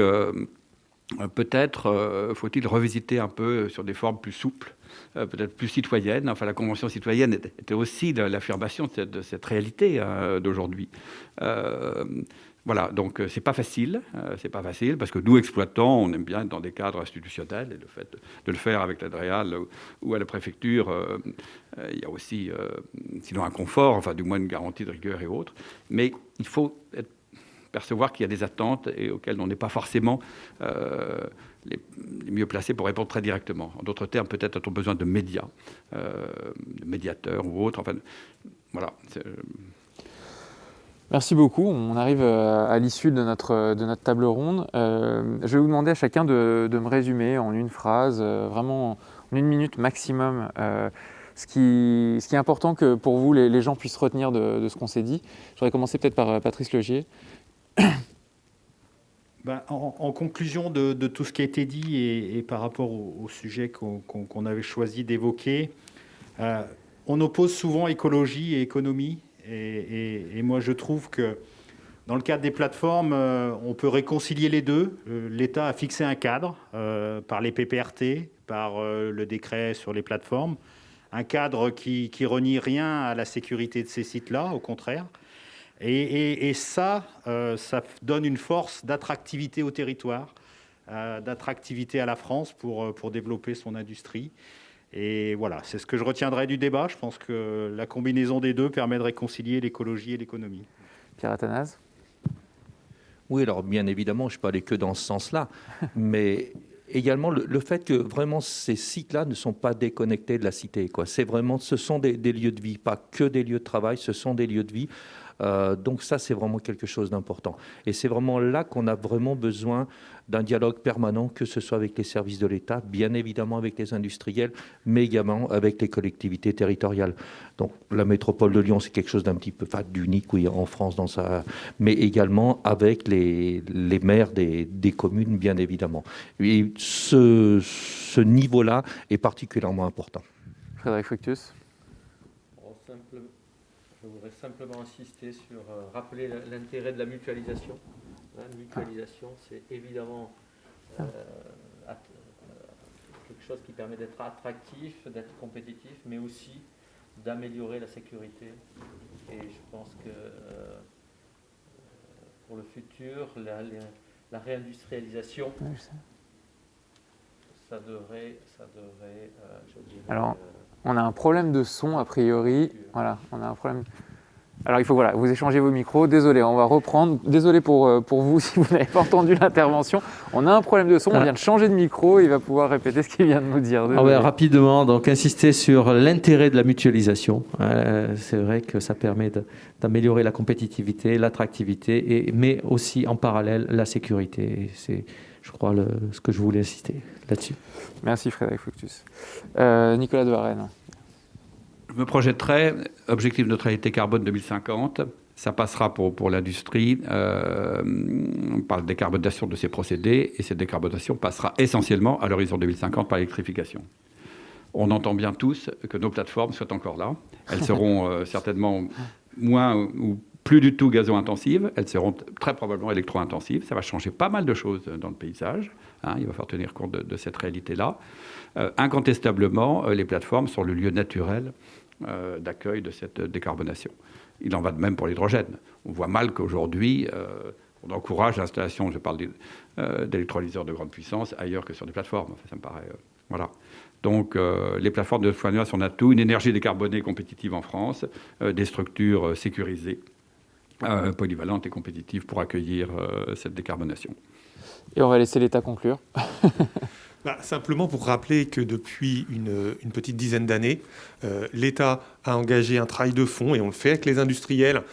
peut-être faut-il revisiter un peu sur des formes plus souples, peut-être plus citoyennes. Enfin, la Convention citoyenne était aussi l'affirmation de cette réalité d'aujourd'hui. Voilà, donc c'est pas facile parce que nous, exploitants, on aime bien être dans des cadres institutionnels, et le fait de le faire avec la DREAL ou à la préfecture, il y a aussi, sinon un confort, enfin du moins une garantie de rigueur et autres, mais il faut percevoir qu'il y a des attentes et auxquelles on n'est pas forcément les mieux placés pour répondre très directement. En d'autres termes, peut-être a-t-on besoin de médias, de médiateurs ou autres, enfin, voilà. Merci beaucoup. On arrive à l'issue de notre table ronde. Je vais vous demander à chacun de me résumer en une phrase, vraiment en 1 minute maximum, ce qui est important que pour vous, les gens puissent retenir de ce qu'on s'est dit. Je voudrais commencer peut-être par Patrice Legier. En conclusion de tout ce qui a été dit et par rapport au sujet qu'on avait choisi d'évoquer, on oppose souvent écologie et économie. Et moi, je trouve que dans le cadre des plateformes, on peut réconcilier les deux. L'État a fixé un cadre par les PPRT, par le décret sur les plateformes, un cadre qui renie rien à la sécurité de ces sites-là, au contraire. Et ça donne une force d'attractivité au territoire, d'attractivité à la France pour développer son industrie. Et voilà, c'est ce que je retiendrai du débat. Je pense que la combinaison des deux permet de réconcilier l'écologie et l'économie. Pierre Athanase. Oui, alors bien évidemment, je ne peux aller que dans ce sens-là, mais également le fait que vraiment ces sites-là ne sont pas déconnectés de la cité, quoi. C'est vraiment, ce sont des lieux de vie, pas que des lieux de travail, ce sont des lieux de vie. Donc ça, c'est vraiment quelque chose d'important. Et c'est vraiment là qu'on a vraiment besoin d'un dialogue permanent, que ce soit avec les services de l'État, bien évidemment avec les industriels, mais également avec les collectivités territoriales. Donc la métropole de Lyon, c'est quelque chose d'un petit peu, enfin d'unique, oui, en France, dans ça, mais également avec les maires des communes, bien évidemment. Et ce niveau-là est particulièrement important. Frédéric Fructus. Je voudrais simplement insister sur rappeler l'intérêt de la mutualisation. La mutualisation, c'est évidemment quelque chose qui permet d'être attractif, d'être compétitif, mais aussi d'améliorer la sécurité. Et je pense que pour le futur, la réindustrialisation Ça devrait Alors, on a un problème de son, a priori. Voilà, on a un problème. Alors, il faut, voilà, vous échangez vos micros. Désolé, on va reprendre. Désolé pour vous si vous n'avez pas entendu l'intervention. On a un problème de son, on vient de changer de micro. Il va pouvoir répéter ce qu'il vient de nous dire. Rapidement, donc insister sur l'intérêt de la mutualisation. C'est vrai que ça permet d'améliorer la compétitivité, l'attractivité, mais aussi en parallèle la sécurité. C'est, je crois, ce que je voulais insister là-dessus. Merci Frédéric Fructus. Nicolas de Varenne. Je me projetterai, objectif de neutralité carbone 2050, ça passera pour l'industrie, on parle de décarbonation de ces procédés, et cette décarbonation passera essentiellement à l'horizon 2050 par l'électrification. On entend bien tous que nos plateformes soient encore là. Elles seront certainement moins ou plus du tout gazo-intensives, elles seront très probablement électro-intensives. Ça va changer pas mal de choses dans le paysage. Il va falloir tenir compte de cette réalité-là. Incontestablement, les plateformes sont le lieu naturel d'accueil de cette décarbonation. Il en va de même pour l'hydrogène. On voit mal qu'aujourd'hui, on encourage l'installation, je parle d'électrolyseurs de grande puissance, ailleurs que sur des plateformes. Enfin, ça me paraît... voilà. Donc, les plateformes de point de vue sont un atout, une énergie décarbonée compétitive en France, des structures sécurisées, polyvalentes et compétitives pour accueillir cette décarbonation. Et on va laisser l'État conclure. Simplement pour rappeler que depuis une petite dizaine d'années, l'État a engagé un travail de fond, et on le fait avec les industriels,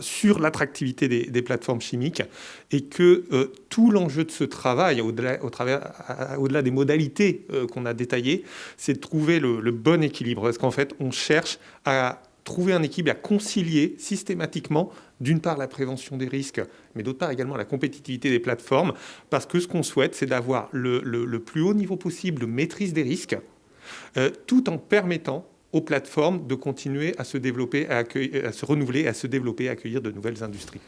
sur l'attractivité des plateformes chimiques, et que tout l'enjeu de ce travail, au-delà des modalités qu'on a détaillées, c'est de trouver le bon équilibre. Parce qu'en fait, on cherche à trouver un équilibre, à concilier systématiquement, d'une part, la prévention des risques, mais d'autre part également la compétitivité des plateformes, parce que ce qu'on souhaite, c'est d'avoir le plus haut niveau possible de maîtrise des risques, tout en permettant aux plateformes de continuer à se développer, à se renouveler, à se développer, à accueillir de nouvelles industries.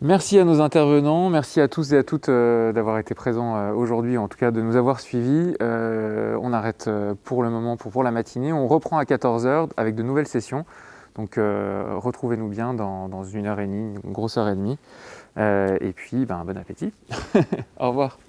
Merci à nos intervenants, merci à tous et à toutes d'avoir été présents aujourd'hui, en tout cas de nous avoir suivis. On arrête pour le moment pour la matinée. On reprend à 14h avec de nouvelles sessions. Donc retrouvez-nous bien dans 1h30, une grosse heure et demie. Et puis, bon appétit. Au revoir.